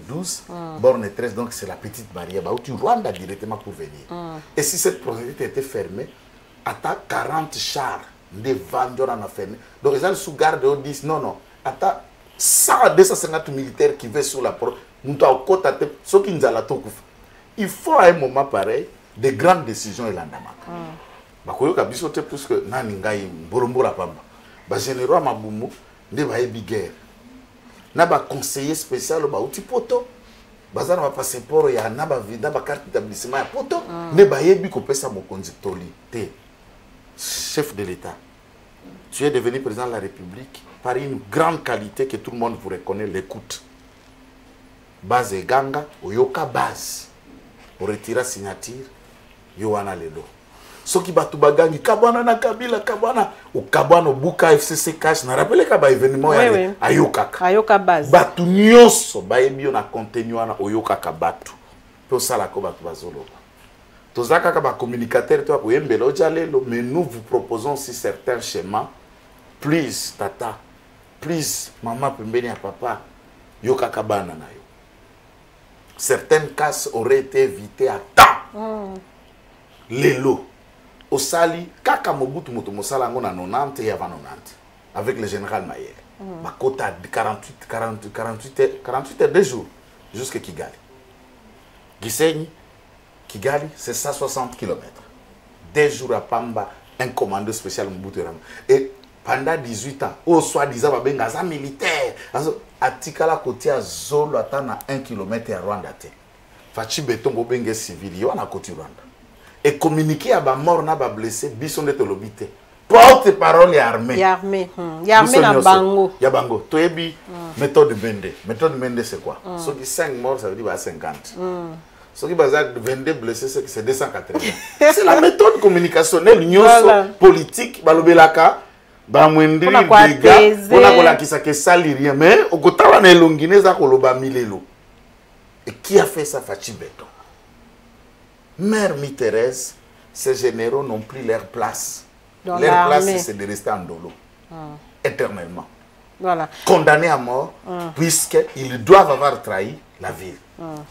12, borne 13, donc c'est la petite barrière. Bauti Rwanda directement pour venir. Et si cette procédure était fermée, attaque 40 chars de vendeurs en affaire. Donc les gens sous garde disent non, attaque 100 à 250 militaires qui vont sur la porte. Il faut à un moment pareil de grandes décisions et l'andama. Bakoyoka bisote plus que nani ngai mborombora pamba. Ba généraux mabumu nde ba ebi guerre. Na ba conseiller spécial ba outi poto. Bazana ba passeport ya na ba vida ba carte d'établissement ya poto. Ne ba yebi ko pesa mokonzi toli te. Chef de l'État, tu es devenu président de la République par une grande qualité que tout le monde vous reconnaît, l'écoute. Base et ganga, oyoka base. On retire signature, yoana lelo. Ce qui batu bagangi, kabana na kabila, kabana, ou kabana buka FCC cash, na rappelé kaba événement ya ayokaka. Ayoka base. Batu nyonso, ba ebio na contenu wana oyoka kabatu. Pe osala ko batu bazolo. Mais nous vous proposons aussi certains schémas. Please, tata. Please, maman, pembeni à papa. Yoka kabana na yo. Certaines casses auraient été évitées à temps. Lelo. Au Sali, kaka mobutu moto mosala ngo na 90 et avant 90. Avec le général Mayele. Ma quota de 48 heures de jours. Jusqu'à Kigali. Gisenyi. Kigali, c'est 160 km. 2 jours à Pamba, un commando spécial Mobutu. Et pendant 18 ans, au soi-disant, un militaire, à Tikala côté à Zolo, à 1 km à Rwanda. Fachi Beton, Bobenge civil, il y a un côté Rwanda. Et communiquer à ma mort, à ma blessé, bison de l'obité. Porte-parole et armée. Il y a armée. Il y a armée dans Bango. Il y a Bango. Tu as dit méthode Bende. Méthode Bende, c'est quoi? Ceux qui 5 morts, ça veut dire 50. Ceux qui basent 22 blessés, c'est 280. C'est la méthode communicationnelle, voilà. Politique, balobelaka, bamwendri, dégâts, on a la qui s'est sali rien. Mais au côté on a l'ongineza koloba milelo. Et qui a fait ça, Fachi Beton? Mère Mi-Thérèse, ces généraux n'ont plus leur place. Leur place, c'est de rester en dolo. Éternellement. Voilà. Condamnés à mort, puisqu'ils doivent avoir trahi la ville.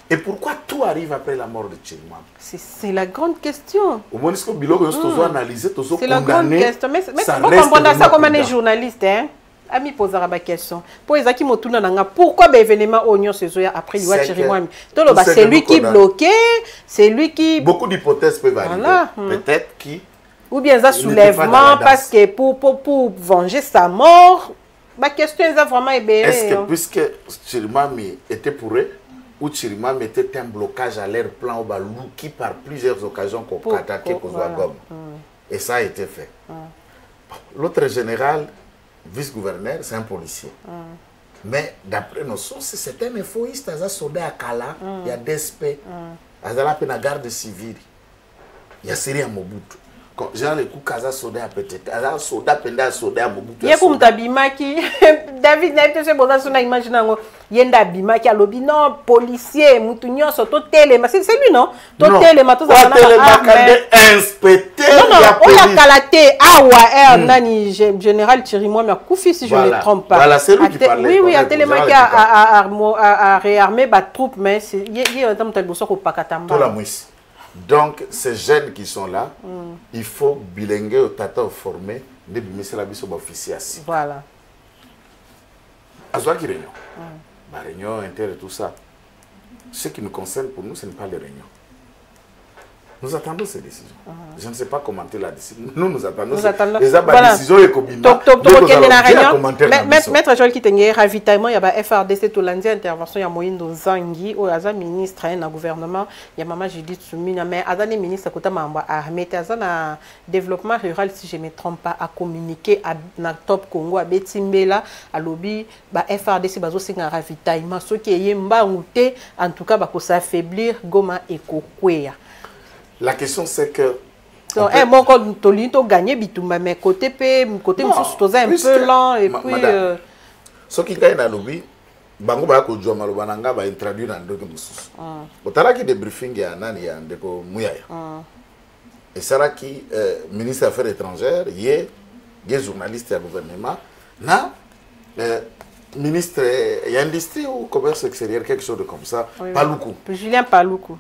Et pourquoi tout arrive après la mort de Chirimwami? C'est la grande question. Au moins, est-ce que Biloko analysé, c'est la grande question. Mais vous comprenez ça comme un journaliste, hein? Ami posera la question. Pour les qui pourquoi l'événement oignon se joue après le Chirimwami? C'est lui qui bloquait, c'est lui qui. Beaucoup d'hypothèses peuvent arriver. Peut-être qui. Ou bien ça soulèvement parce que pour venger sa mort. Ma question est vraiment ébélée. Est-ce que puisque Chirimwami était pour eux, ou Chirimwami était un blocage à leur plan au Balou qui par plusieurs occasions pour attaquer Kozouagom. Et ça a été fait. L'autre général, vice-gouverneur, c'est un policier. Mais d'après nos sources, c'est un infoïste, il y a soldat à Kala, il y a DSP, il y a la garde civile, il y a Syrie à Mobutu. Quand j'ai le coup, Kaza Soda peut-être, Kaza Soda Penda Soda Mobutu. Il y a comme Tabimaki, David n'a pas fait bon dans son imagination. Il y a Tabimaki à l'objet, non, policier, Moutounion, Totele, mais c'est lui, non? Totele, mais tout ça. Totele, inspecteur. Non, non, on a Kalate, Awa, Nani, général Chirimwami à Koufi, si je ne me trompe pas. Voilà, c'est lui qui parlait. Oui, oui, à Télémaki a réarmé les troupes, mais il y a un temps de Bosso au Pakatamba. Tout la mousse. Donc, ces jeunes qui sont là, il faut bilinguer au tata formé de bimisser la biso officier. Voilà. Azwa qui réunion. Ma réunion inter et tout ça. Ce qui nous concerne pour nous, ce n'est pas les réunions. Nous attendons ces décisions. Je ne sais pas commenter la décision. Nous attendons. Les décisions et Maître Joël Kitenge, ravitaillement, il y a FRDC tout lundi, intervention, il y a Moïndo Zangi, il y a un ministre, il y a un gouvernement, il y a Maman Judith Soumina, mais il y a un ministre qui a armé, il y a un développement rural, si je ne me trompe pas, à communiquer à Top Congo, à Betimbela, à Lobby, FRDC, il y a un ravitaillement, ce qui est en tout cas, il s'affaiblir, Goma et Kokwea. La question c'est que donc moi quand Tolito gagné bitumba mais côté un peu lent et puis ce qui gagne dans lobby bango ba ko joma lobananga ba introduire dans d'autres mususu otala ki debriefing ya nani ya ndeko muyaya et sara qui ministre des affaires étrangères yé journaliste du gouvernement na ministre et industrie ou commerce extérieur, quelque chose de comme ça, oui, Paloukou. Julien Paloukou.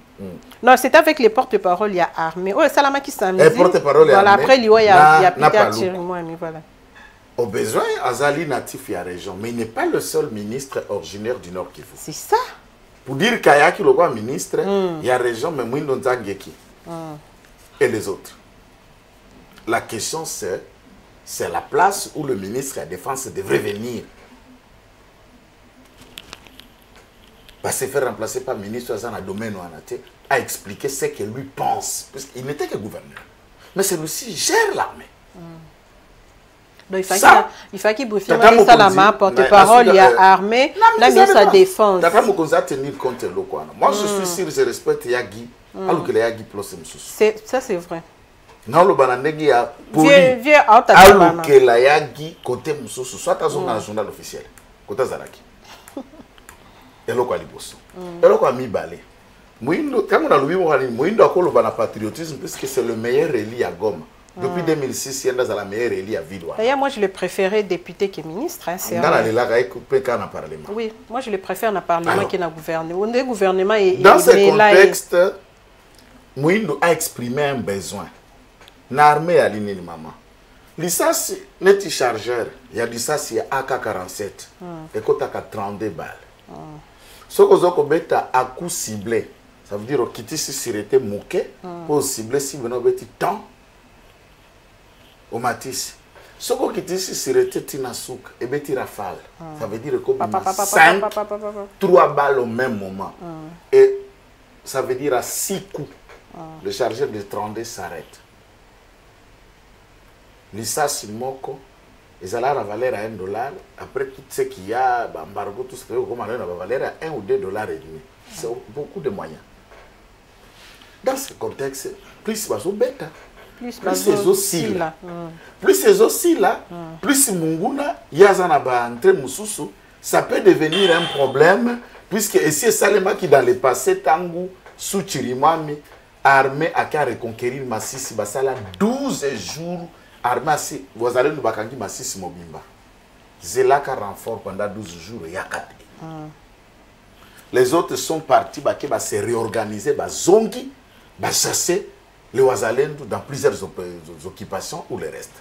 Non, c'est avec les porte-parole, il y a armée. Oh, Salama qui s'amuse. Les porte-parole, voilà, après, il y a Peter Chirimwami, voilà. Au besoin, Azali natif, il y a région, mais il n'est pas le seul ministre originaire du Nord Kivu. C'est ça. Pour dire Kayaki, le roi ministre, il y a région, mais Mouindo Nzangeki. Et les autres. La question, c'est la place où le ministre de la Défense devrait venir. Va se faire remplacer par le ministre dans le domaine où on a expliqué ce que lui pense. Parce qu'il n'était que gouverneur. Mais celui-ci gère l'armée. Donc il faut qu'il briefe la porte-parole, il y a armée, la ministre de la Défense. Tenir compte de l'eau. Moi, je suis sûr, je respecte Yagi. Alors que Yagi plus ça, c'est vrai. Non, le bananegi a poli. Alors que la Yagi côté Moussou, soit dans un journal officiel. Côté Zaraki. Et là, quoi, et là, quoi, mi balé. Quand on a lu, Moïndo a colo bana patriotisme puisque c'est le meilleur élu à Goma. Depuis 2006, il y a la meilleure élu à Vidoua. D'ailleurs, moi, je le préférais député que ministre. Hein, oui, moi, je le préfère dans le Parlement que dans le gouvernement. Le gouvernement est dans ce contexte, Moïndo a exprimé un besoin. L'armée a ligne maman. Licence n'est chargeur. Il y a licence, il y a AK-47. Et quand tu as 32 balles. Ce que vous avez à coup ciblé, Ça veut dire que tu sûreté moqué pour cibler si vous avez temps au matis. Ce que tu sûreté tinasouk et beti rafale. Ça veut dire que 5 3 balles au même moment. Et ça veut dire à 6 coups. Le chargeur de 32 s'arrête. L'issas moko ils allaient la valeur à $1. Après tout ce qu'il y a, embargo, tout ce qu'il y a, la valeur à $1 ou $2 et demi. C'est beaucoup de moyens. Dans ce contexte, plus c'est bêta, plus c'est aussi là. Plus c'est aussi là, plus Munguna, Yazana ba entre Mususu, ça peut devenir un problème, puisque c'est Salema qui dans le passé, Tangu, sous Chirimami, armé à reconquérir Massissi Basala 12 jours, armé à vous allez nous bakangi Massissi Mobimba. Zelaka renfort pendant 12 jours, Yakate. Les autres sont partis, bah, se réorganiser, bah, zongi, bah, chasser les Ouazalendou dans plusieurs occupations ou le reste.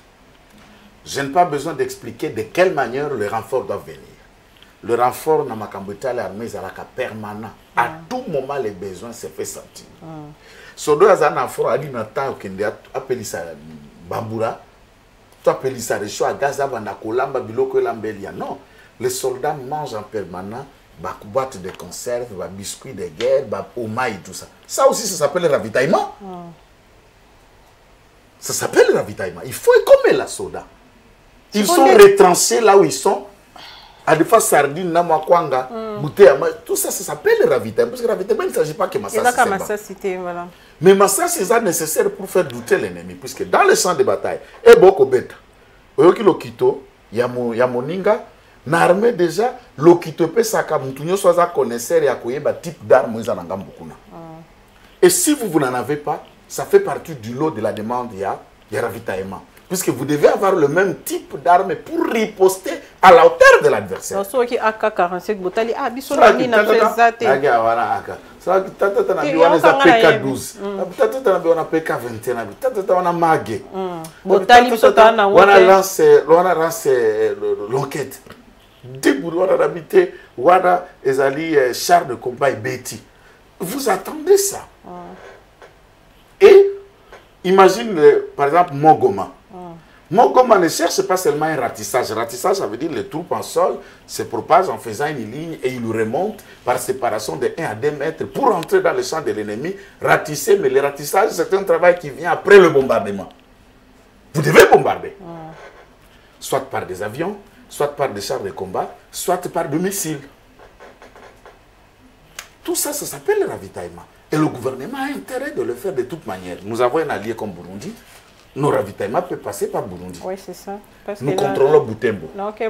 Je n'ai pas besoin d'expliquer de quelle manière le renfort doit venir. Le renfort dans ma cambouta, l'armée est permanent. À tout moment, les besoins se font sentir. Sodo a un renfort à l'inata, qui appelle ça Bamboura, tu appelles ça les choix à Gaza, Banakolamba, Biloko et Lambelia. Non, les soldats mangent en permanent. Boîte de conserve, biscuits de guerre, oma et tout ça. Ça aussi, ça s'appelle le ravitaillement. Ça s'appelle le ravitaillement. Il faut comme la soda. Ils sont retranchés là où ils sont. À des fois, sardines, namakwanga, bouteille, tout ça, ça s'appelle le ravitaillement. Parce que le ravitaillement, il ne s'agit pas que Massa cité. Voilà. Mais Massa, c'est ça nécessaire pour faire douter l'ennemi. Puisque dans le champ de bataille, et beaucoup bête. Oyoki Lokito, Yamoninga, l'armée déjà, l'okito pe saka mutunyo soza connaisseur ya koyeba type d'arme ils en ont beaucoup. Et si vous n'en avez pas, ça fait partie du lot de la demande il y a ravitaillement. Puisque vous devez avoir le même type d'arme pour riposter à la hauteur de l'adversaire. Donc, ceux qui AK-47 botali ah biso na ni na prezate. Aga wana aka. Ça tata na biwana za PK12. Tata na biwana PK21. Tata wana mage. Botali biso na wana lance l'enquête. Déboulou, on a habité, on a char de combat et Betty. Vous attendez ça. Et imagine, par exemple, Mogoma. Mogoma ne cherche pas seulement un ratissage. Ratissage, ça veut dire les troupes en sol se propagent en faisant une ligne et ils remontent par séparation de 1 à 2 mètres pour entrer dans le champ de l'ennemi. Ratisser, mais le ratissage, c'est un travail qui vient après le bombardement. Vous devez bombarder. Soit par des avions, soit par des chars de combat, soit par des missiles. Tout ça, ça s'appelle le ravitaillement. Et le gouvernement a intérêt de le faire de toute manière. Nous avons un allié comme Burundi. Nos ravitaillements peuvent passer par Burundi. Oui, c'est ça. Parce nous contrôlons Butembo. Non, ok,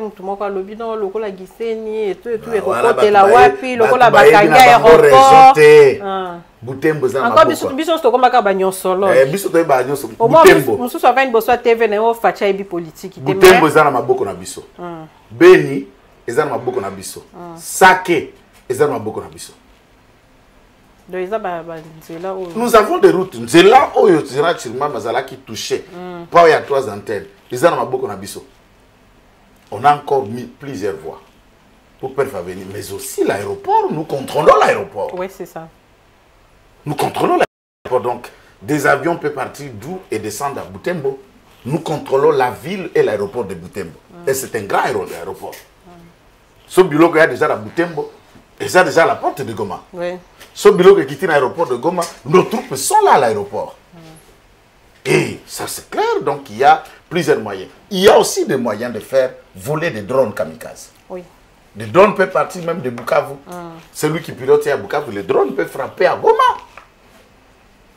Butembo za encore biso to komaka banyosolo biso to ba nyosolo Butembo musu so va boso TV na o facha ibi politique Butembo za na maboko na biso Beni eza na maboko na biso Sake eza na maboko na biso. Nous avons des routes nzela oyo tira chirima mazala qui touché pas il y a 3 antennes eza na maboko na biso. On a encore mis plusieurs voies pour faire venir, mais aussi l'aéroport, nous contrôlons l'aéroport. Oui, c'est ça. Nous contrôlons l'aéroport, donc des avions peuvent partir d'où et descendre à Butembo. Nous contrôlons la ville et l'aéroport de Butembo. Et c'est un grand aéroport. Ce bureau qu'il y a déjà à Butembo, et ça déjà à la porte de Goma. Oui. Ce bureau qui quitte l'aéroport de Goma, nos troupes sont là à l'aéroport. Et ça c'est clair, donc il y a plusieurs moyens. Il y a aussi des moyens de faire voler des drones kamikazes. Oui. Les drones peuvent partir même de Bukavu. Celui qui pilote à Bukavu, les drones peuvent frapper à Goma.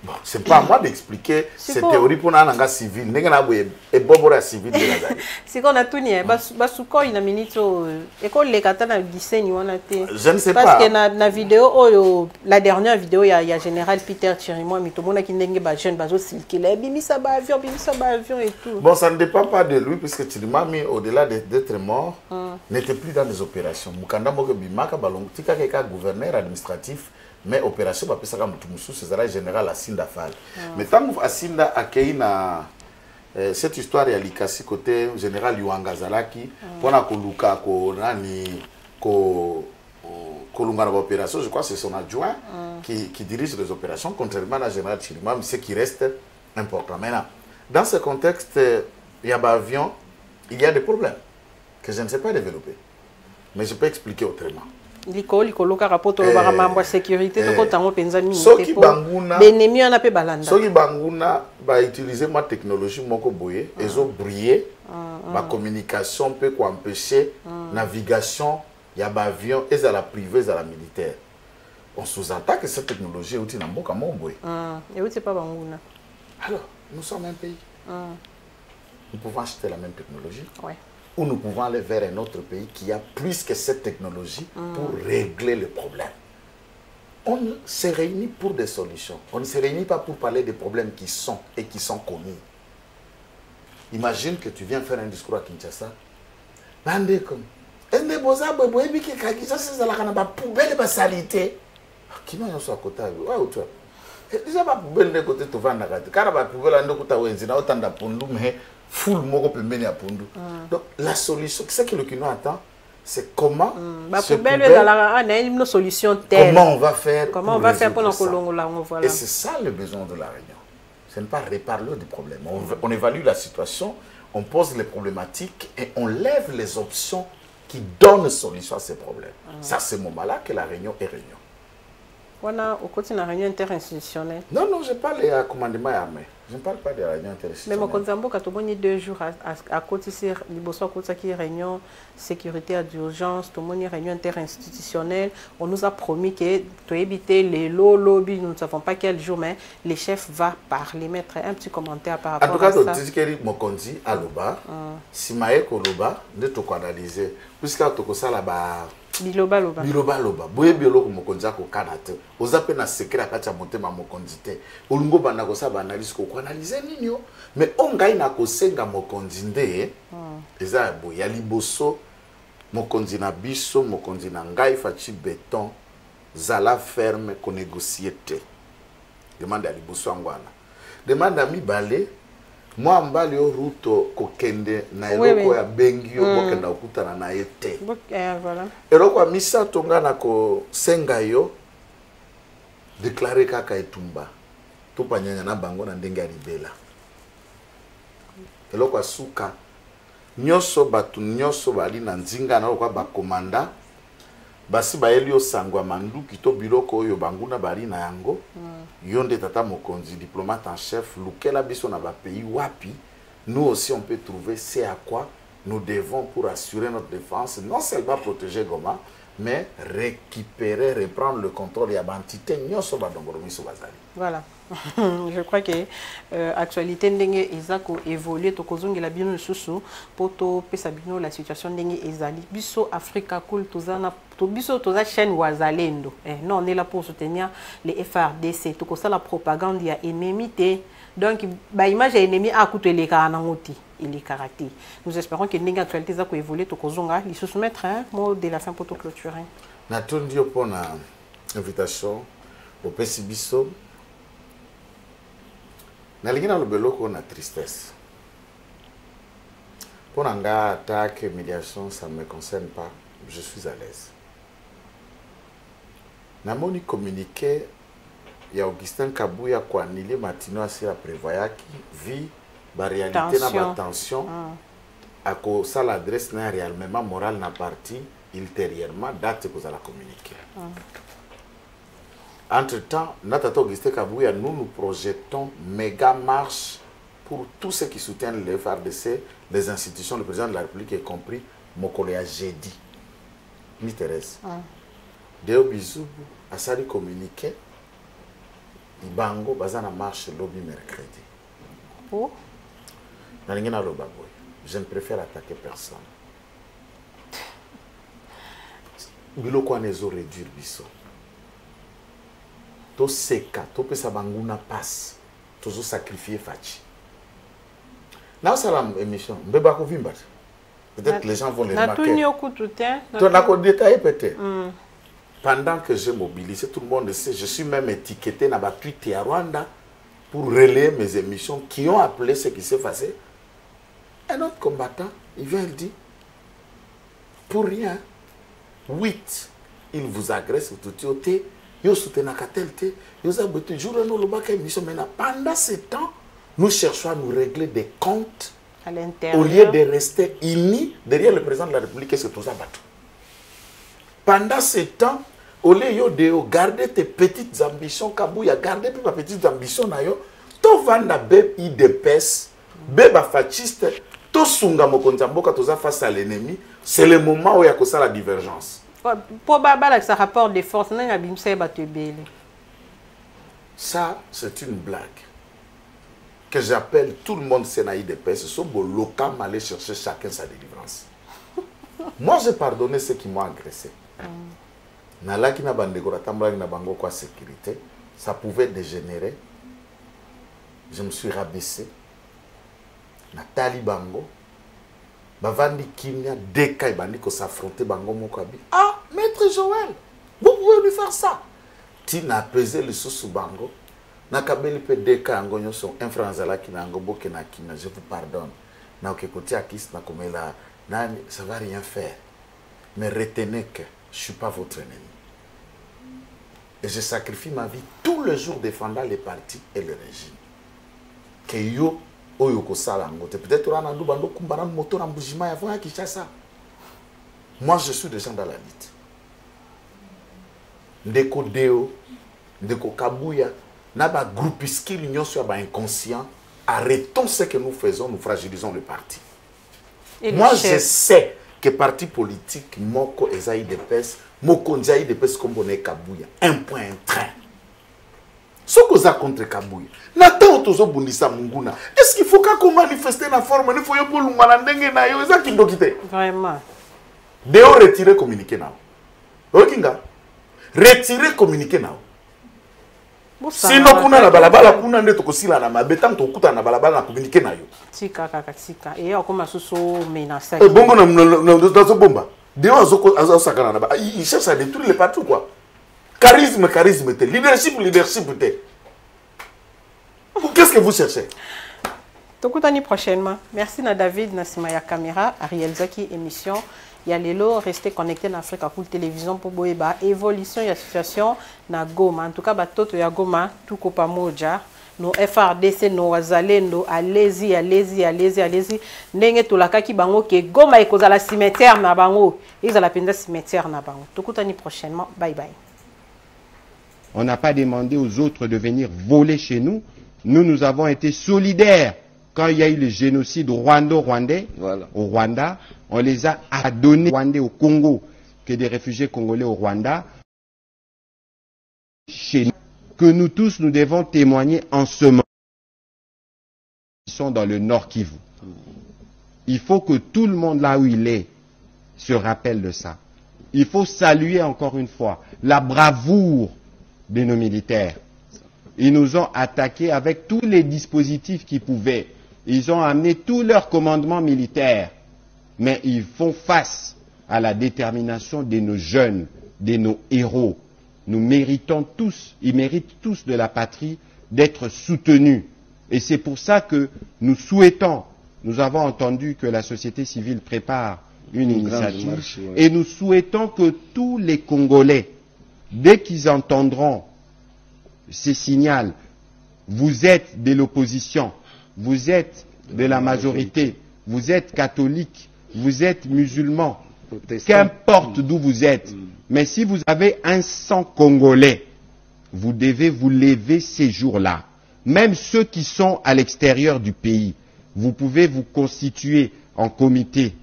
Bon, c'est pas à moi d'expliquer cette théorie pour un civil. Et Bobora civil de la c'est qu'on a tout nié. Basuko il a minito. Et qu'on les katana disegne on a été. Je ne sais pas. Parce que na vidéo, la dernière vidéo, il y a général Peter Chirimo, mais tout le monde qui n'est pas jeune, baso silky, bimisa avion et tout. Bon, ça ne dépend pas de lui puisque Chirimami, au-delà d'être mort, n'était plus dans les opérations. Mukanda Mogobimaka Balongtika Keka gouverneur administratif. Mais opération parce que c'est le général Asinda Fall. Mais tant que Asinda a créé cette histoire à l'Ikasi côté général Yuanga Zalaki, pour la Koluka, Kolunga opération, je crois que c'est son adjoint qui dirige les opérations, contrairement à la générale Chilima, mais ce qui reste important. Maintenant, dans ce contexte, il y a des avions, il y a des problèmes que je ne sais pas développer. Mais je peux expliquer autrement. Likoloka rapport au baramambo sécurité to kotango penza mingi soki banguna benemi ana pe balanda soki banguna ba utiliser ma technologie moko boye ezo briller ba communication peut ko empêcher navigation ya ba avion ezala privé ezala militaire. On sous-entend que cette technologie est utile dans mboka momboye. Et où c'est pas banguna. Alors, nous sommes un pays. Nous pouvons acheter la même technologie. Ouais. Ou nous pouvons aller vers un autre pays qui a plus que cette technologie pour régler le problème. On se réunit pour des solutions. On ne se réunit pas pour parler des problèmes qui sont et qui sont connus. Imagine que tu viens faire un discours à Kinshasa. Bande comme. Ende boza bobo ebiki kakisa sezala kana ba poubelle ba salité. Qui n'a pas à côté. Ouais, toi. Déjà ba poubelle de côté to vanda kati. Kana ba poubelle ndo kuta wenzi na otanda pundu mais full moko pembeni ya pundu. Donc la solution, c'est ce que le Kino attend, c'est comment une solution telle. Comment on va faire pour voilà. Et c'est ça le besoin de la réunion. Ce n'est pas reparler du problème. On évalue la situation, on pose les problématiques et on lève les options qui donnent solution à ces problèmes. C'est à ce moment-là que la réunion est réunion. On a au côté de la réunion interinstitutionnelle. Non, je parle à commandement armé. Je ne parle pas de la réunion interinstitutionnelle. Mais mon Konzambo, quand on a 2 jours à côté de la réunion sécurité d'urgence, tout le monde réunion interinstitutionnelle, on nous a promis que pour éviter les lobbies, nous ne savons pas quel jour, mais les chefs vont parler, mettre un petit commentaire par rapport à ça. En tout cas, tu dis que Mokonzi à l'Oba, si Maë Koloba, ne te analyser, puisque tu as ça là-bas. Biloba loba. Biloba loba. Boye bioloko mokonzi ko kanate. Ozape na secret akati ya motema mokonzi te. Olungo bana ko sa ba analyse ko analyser nini yo. Mais ongai na ko senga mokonzi nde. Eza boya liboso mokonzi na biso mokonzi na ngai fachi béton zala ferme ko négocier te. Demande à liboso angwana. Demande à mibale moi mbali yo ruto kokende na eloko ya bengi yo bokenda okutana na ete. Voilà. Eloko misa tonga na ko senga yo déclarer kaka etumba. To panyanya na bango na ndenge ya libela. Eloko suka nyoso batu nyoso bali na nzinga na kwa ba komanda basi ba elio sangwa manduki to biloko oyo banguna bali na yango. Yonde tata mokonzi diplomate en chef lukela biso na ba pays wapi nous aussi on peut trouver c'est à quoi nous devons pour assurer notre défense non seulement protéger Goma mais récupérer reprendre le contrôle ya bantité nyoso ba dongoromi so bazali. Voilà. Je crois que actualité ndenge ezako évoluer to kozongela bino lisusu poto pesa bino la situation ndenge ezali biso Africa Cool tozana to biso toza chaîne wazalendo non on est là pour soutenir les FRDC to kosa la propagande ya ennemi te donc ba image ya ennemi akuteleka na ngoti il est caractère. Nous espérons que ndenge actualité ezako évoluer to kozonga lisusu mettre un mot de la fin pour to clôturer. Na tondi opona invitation au Pesibiso. Nalingi na lobeloko na tristesse. Pour nga attaque, humiliation, ça ne me concerne pas. Je suis à l'aise. Namoni communiqué, il y a Augustin Kabouya qui a annulé Matino à prévoyaki, vie, la réalité na ba tension. À cause ça l'adresse n'a réellement morale na partie ultérieurement date que vous allez communiquer. Entre-temps, Natato Augustin Kabouya, nous projetons méga marche pour tous ceux qui soutiennent le FRDC, les institutions, le président de la République, y compris Mokoléa jeudi. Mi Thérèse. Deo Bizubu, a sali communiqué, Ibango, Bazana marche lobby mercredi. Oh? Je ne préfère attaquer personne. Biloko nezo réduire biso. To seka, to pesa banguna passe, tozo sacrifier fachi. Na salam émission, mbeba ko vimba. Peut-être les gens vont les remarquer. Na ko détailler peut-être. Pendant que j'ai mobilisé, tout le monde sait, je suis même étiqueté dans ma Twitter à Rwanda pour relayer mes émissions qui ont appelé ce qui s'est passé. Un autre combattant, il vient le dire, pour rien, 8 il vous agresse, tout te, yo soutenez tel te, yo avez toujours nous le bac émission. Maintenant, pendant ce temps, nous cherchons à nous régler des comptes à l'intérieur. Au lieu de rester unis derrière le président de la République, qu'est-ce que tout ça bat? Pendant ce temps, au lieu de garder tes petites ambitions, Kabouya, garder tes petites ambitions, tu vas beb IDPS, beba fasciste, tu sunga mokonzamboka, tu face à l'ennemi, c'est le moment où il y a la divergence. Pour Baba, ça rapporte des forces, ça, c'est une blague que j'appelle tout le monde Sénaï IDPS, ce sont vos locaux aller chercher chacun sa délivrance. Moi, j'ai pardonné ceux qui m'ont agressé. Nalaki na bandegora tambraki na bango kwa sécurité, ça pouvait dégénérer. Je me suis rabaissé. Nathalie Bango, bavandi kimia deka bandi ko s'affronter bango mokabi. Ah, maître Joël, vous pouvez lui faire ça. Tina pesé le sous bango. Nakabeli pe deka angonyo son infranzala ki na ngo boke na kimia, je vous pardonne. Na okekoti akis na komela nani, ça va rien faire. Mais retenez que je ne suis pas votre ennemi. Et je sacrifie ma vie tous les jours défendant les partis et le régime. Que yo, oyoko salango. Peut-être on a un bando kumbana moto na mbujima avant à Kinshasa. Moi, je suis déjà dans la lutte. Ndeko Deo, Ndeko Kabouya, naba groupuscule l'union soit inconscient. Arrêtons ce que nous faisons, nous fragilisons le parti. Moi, je sais que parti politique, Moko Ezaï de Pes, Moko Njaï de Pes comme on est Kabouya. Un point, un train. Ce que vous avez contre Kabouya. Nathan Otozo Bundisa Munguna. Est-ce qu'il faut qu'on manifeste la forme? Il faut que vous manifestiez na yo. Est-ce qu'il faut quitter? Vraiment. Deo retirer communiquer na. Okinga. Retirer communiquer na. Sinon kuna na balabala kuna nde tokosila na mabeta tokuta na balabala na communiquer na yo. Tika kaka tika. Et akoma suso menace. Bongo na zo bomba. Deo azo sakana na ba. Il cherche à détruire les partis quoi. Charisme, charisme, leadership, leadership. Qu'est-ce que vous cherchez? Tokutani prochainement. Merci na David Nassima ya caméra, Ariel Zaki émission. Yalelo restez connecté na Africa Cool Télévision pour boeba évolution et situation na Goma. En tout cas batoto ya Goma tuko pamoja. No FRDC no wazalendo allez-y allez-y allez-y allez-y ndenge tolakaki bango ke Goma ekozala cimetière na bango. Ezala penda cimetière na bango. Tokutani prochainement. Bye bye. On n'a pas demandé aux autres de venir voler chez nous. Nous avons été solidaires. Quand il y a eu le génocide rwando-rwandais au Rwanda, on les a donnés Rwandais au Congo que des réfugiés congolais au Rwanda. Chez nous, que nous tous, nous devons témoigner en ce moment. Ils sont dans le Nord Kivu. Il faut que tout le monde là où il est se rappelle de ça. Il faut saluer encore une fois la bravoure de nos militaires. Ils nous ont attaqués avec tous les dispositifs qu'ils pouvaient. Ils ont amené tous leurs commandements militaires. Mais ils font face à la détermination de nos jeunes, de nos héros. Nous méritons tous, ils méritent tous de la patrie d'être soutenus. Et c'est pour ça que nous souhaitons, nous avons entendu que la société civile prépare une initiative, et nous souhaitons que tous les Congolais, dès qu'ils entendront ces signaux, vous êtes de l'opposition, vous êtes de la majorité, vous êtes catholique, vous êtes musulman, qu'importe d'où vous êtes, mais si vous avez un sang congolais, vous devez vous lever ces jours-là. Même ceux qui sont à l'extérieur du pays, vous pouvez vous constituer en comité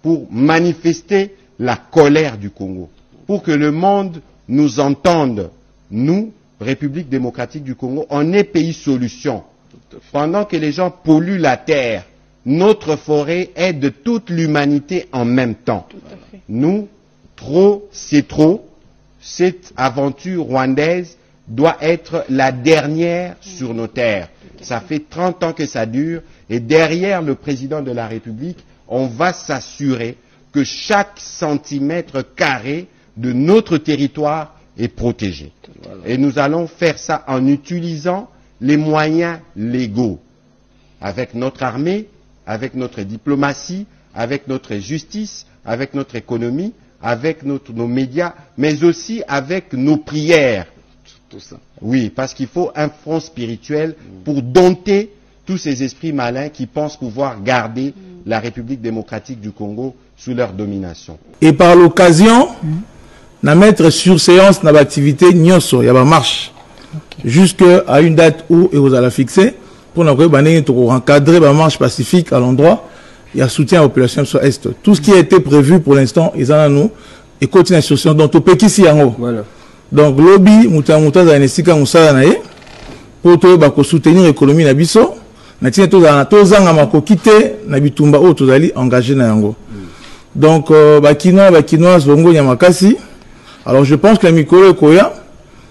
pour manifester la colère du Congo, pour que le monde nous entende. Nous, République démocratique du Congo, on est pays solution. Pendant que les gens polluent la terre, notre forêt est de toute l'humanité en même temps. Nous, trop, c'est trop. Cette aventure rwandaise doit être la dernière sur nos terres. Ça fait 30 ans que ça dure et derrière le président de la République, on va s'assurer que chaque centimètre carré de notre territoire est protégé. Et nous allons faire ça en utilisant les moyens légaux, avec notre armée, avec notre diplomatie, avec notre justice, avec notre économie, avec nos médias, mais aussi avec nos prières. Tout ça. Oui, parce qu'il faut un front spirituel pour dompter tous ces esprits malins qui pensent pouvoir garder la République démocratique du Congo sous leur domination. Et par l'occasion, na mettre sur séance na l'activité nyonso, il y a une marche. Jusqu'à une date où et vous allez fixer pour encadrer la marche pacifique à l'endroit. Il y a soutien à la population sur Est. Tout ce qui a été prévu pour l'instant, ils en ont nous et continue l'instruction. Donc, au Pékin, voilà. Donc, lobby, mouta zanesika musala nae pour soutenir l'économie nabiso. Natina tozanga makokite nabitumba o tozali engagé na yango. Donc, bakinois bongo nyamakasi. Alors, je pense que la Mikolo et Koya,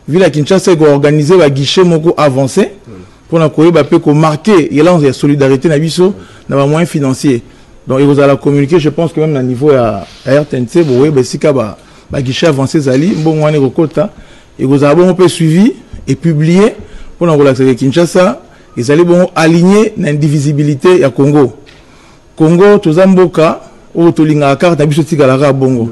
vu la Kinshasa a organisé un guichet moko avancé pour la Koya marquer la solidarité nabiso dans les moyens financiers. Donc, il va communiquer, je pense que même à niveau à RTNC, un guichet avancé, il va suivi et publié pour la relation avec Kinshasa. Ils allaient aligner l'indivisibilité du Congo. Congo, tout ça, mboka, ou tout l'inga carte, nabiso tika bongo.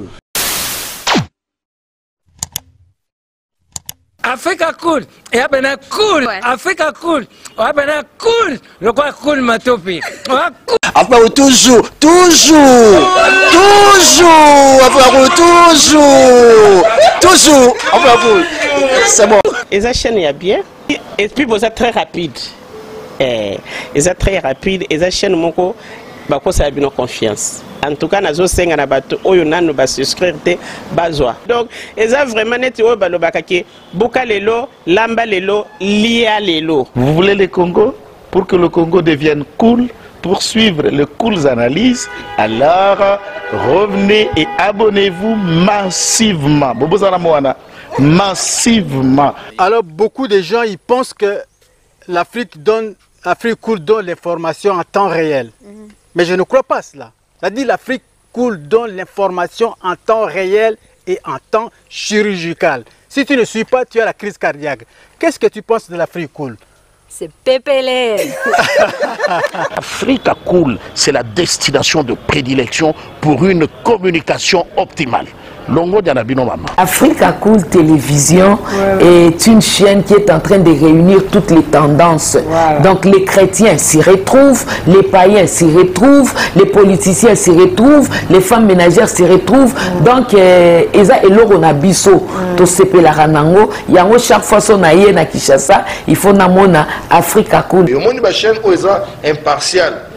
Africa cool, et abena cool, Africa cool, abena cool, le quoi cool matopi. Après toujours, après cool. C'est bon. Et ça chaîne est bien, et puis vous êtes très rapide. Et ça très rapide, et ça chaîne moko, bako ça a bien confiance. En tout cas, nazo senga na bato oyo nanu ba souscrire te bazwa. Donc, eza vraiment neti oyo balobaka ke buka lelo, lamba lelo, lia lelo. Vous voulez le Congo? Pour que le Congo devienne cool, pour suivre les cool analyses, alors revenez et abonnez-vous massivement. Massivement. Alors, beaucoup de gens ils pensent que l'Afrique cool donne l'information en temps réel. Mais je ne crois pas cela. C'est-à-dire l'Afrique cool donne l'information en temps réel et en temps chirurgical. Si tu ne suis pas, tu as la crise cardiaque. Qu'est-ce que tu penses de l'Afrique cool? C'est PPL. Africa Cool, c'est la destination de prédilection pour une communication optimale. Africa Cool Télévision est une chaîne qui est en train de réunir toutes les tendances. Donc les chrétiens s'y retrouvent, les païens s'y retrouvent, les politiciens s'y retrouvent, les femmes ménagères s'y retrouvent. Donc eza eloro na biso to sepela ranango yango chaque fois son aye na Kinshasa, il faut namona Africa Cool. Et au monde ba chaîne oza impartial.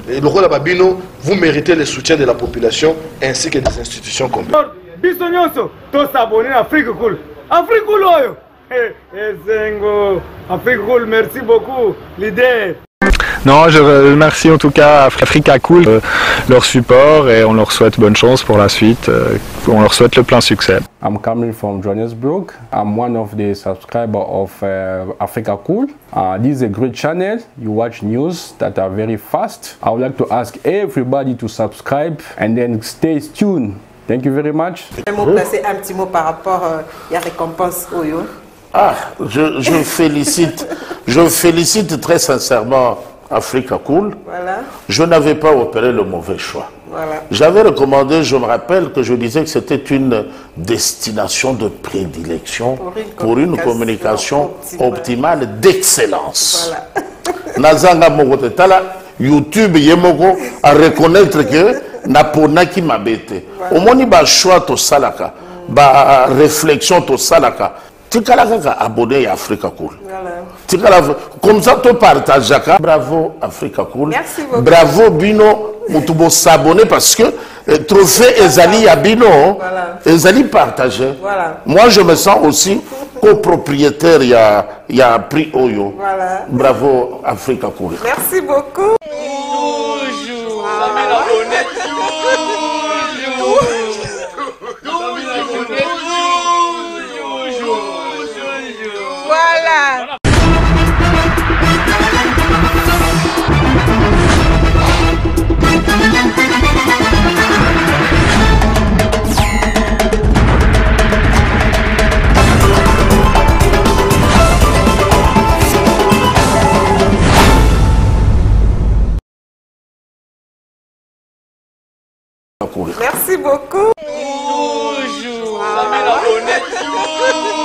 Et le rôle babino, vous méritez le soutien de la population ainsi que des institutions complètes. Biso nyonso to s'abonner à Afrique Cool. Afrique Cool oyo. Zengo. Afrique Cool, merci beaucoup leader. Non, je remercie en tout cas Africa Cool leur support et on leur souhaite bonne chance pour la suite. On leur souhaite le plein succès. I'm coming from Johannesburg. I'm one of the subscribers of Africa Cool. This is a great channel. You watch news that are very fast. I would like to ask everybody to subscribe and then stay tuned. Thank you very much. Placer un petit mot par rapport à la récompense Oyo. Ah, je félicite très sincèrement Africa Cool. Voilà. Je n'avais pas opéré le mauvais choix. Voilà. J'avais recommandé, je me rappelle que je disais que c'était une destination de prédilection pour une communication optimale d'excellence. Nazanga Mogote Tala, YouTube Yemoko à reconnaître que Napona qui m'a bêté. Au moins, il choix to salaka, ba réflexion to salaka. Tu as abonné à Africa Cool. Comme ça, tu partages. Bravo Africa Cool. Merci beaucoup. Bravo Bino. Tu s'abonner parce que trophée Ezali à Bino, Ezali partagé. Voilà. Moi, je me sens aussi copropriétaire. Il y a prix Oyo. Voilà. Bravo Africa Cool. Merci beaucoup. Voilà. Merci beaucoup. Aïe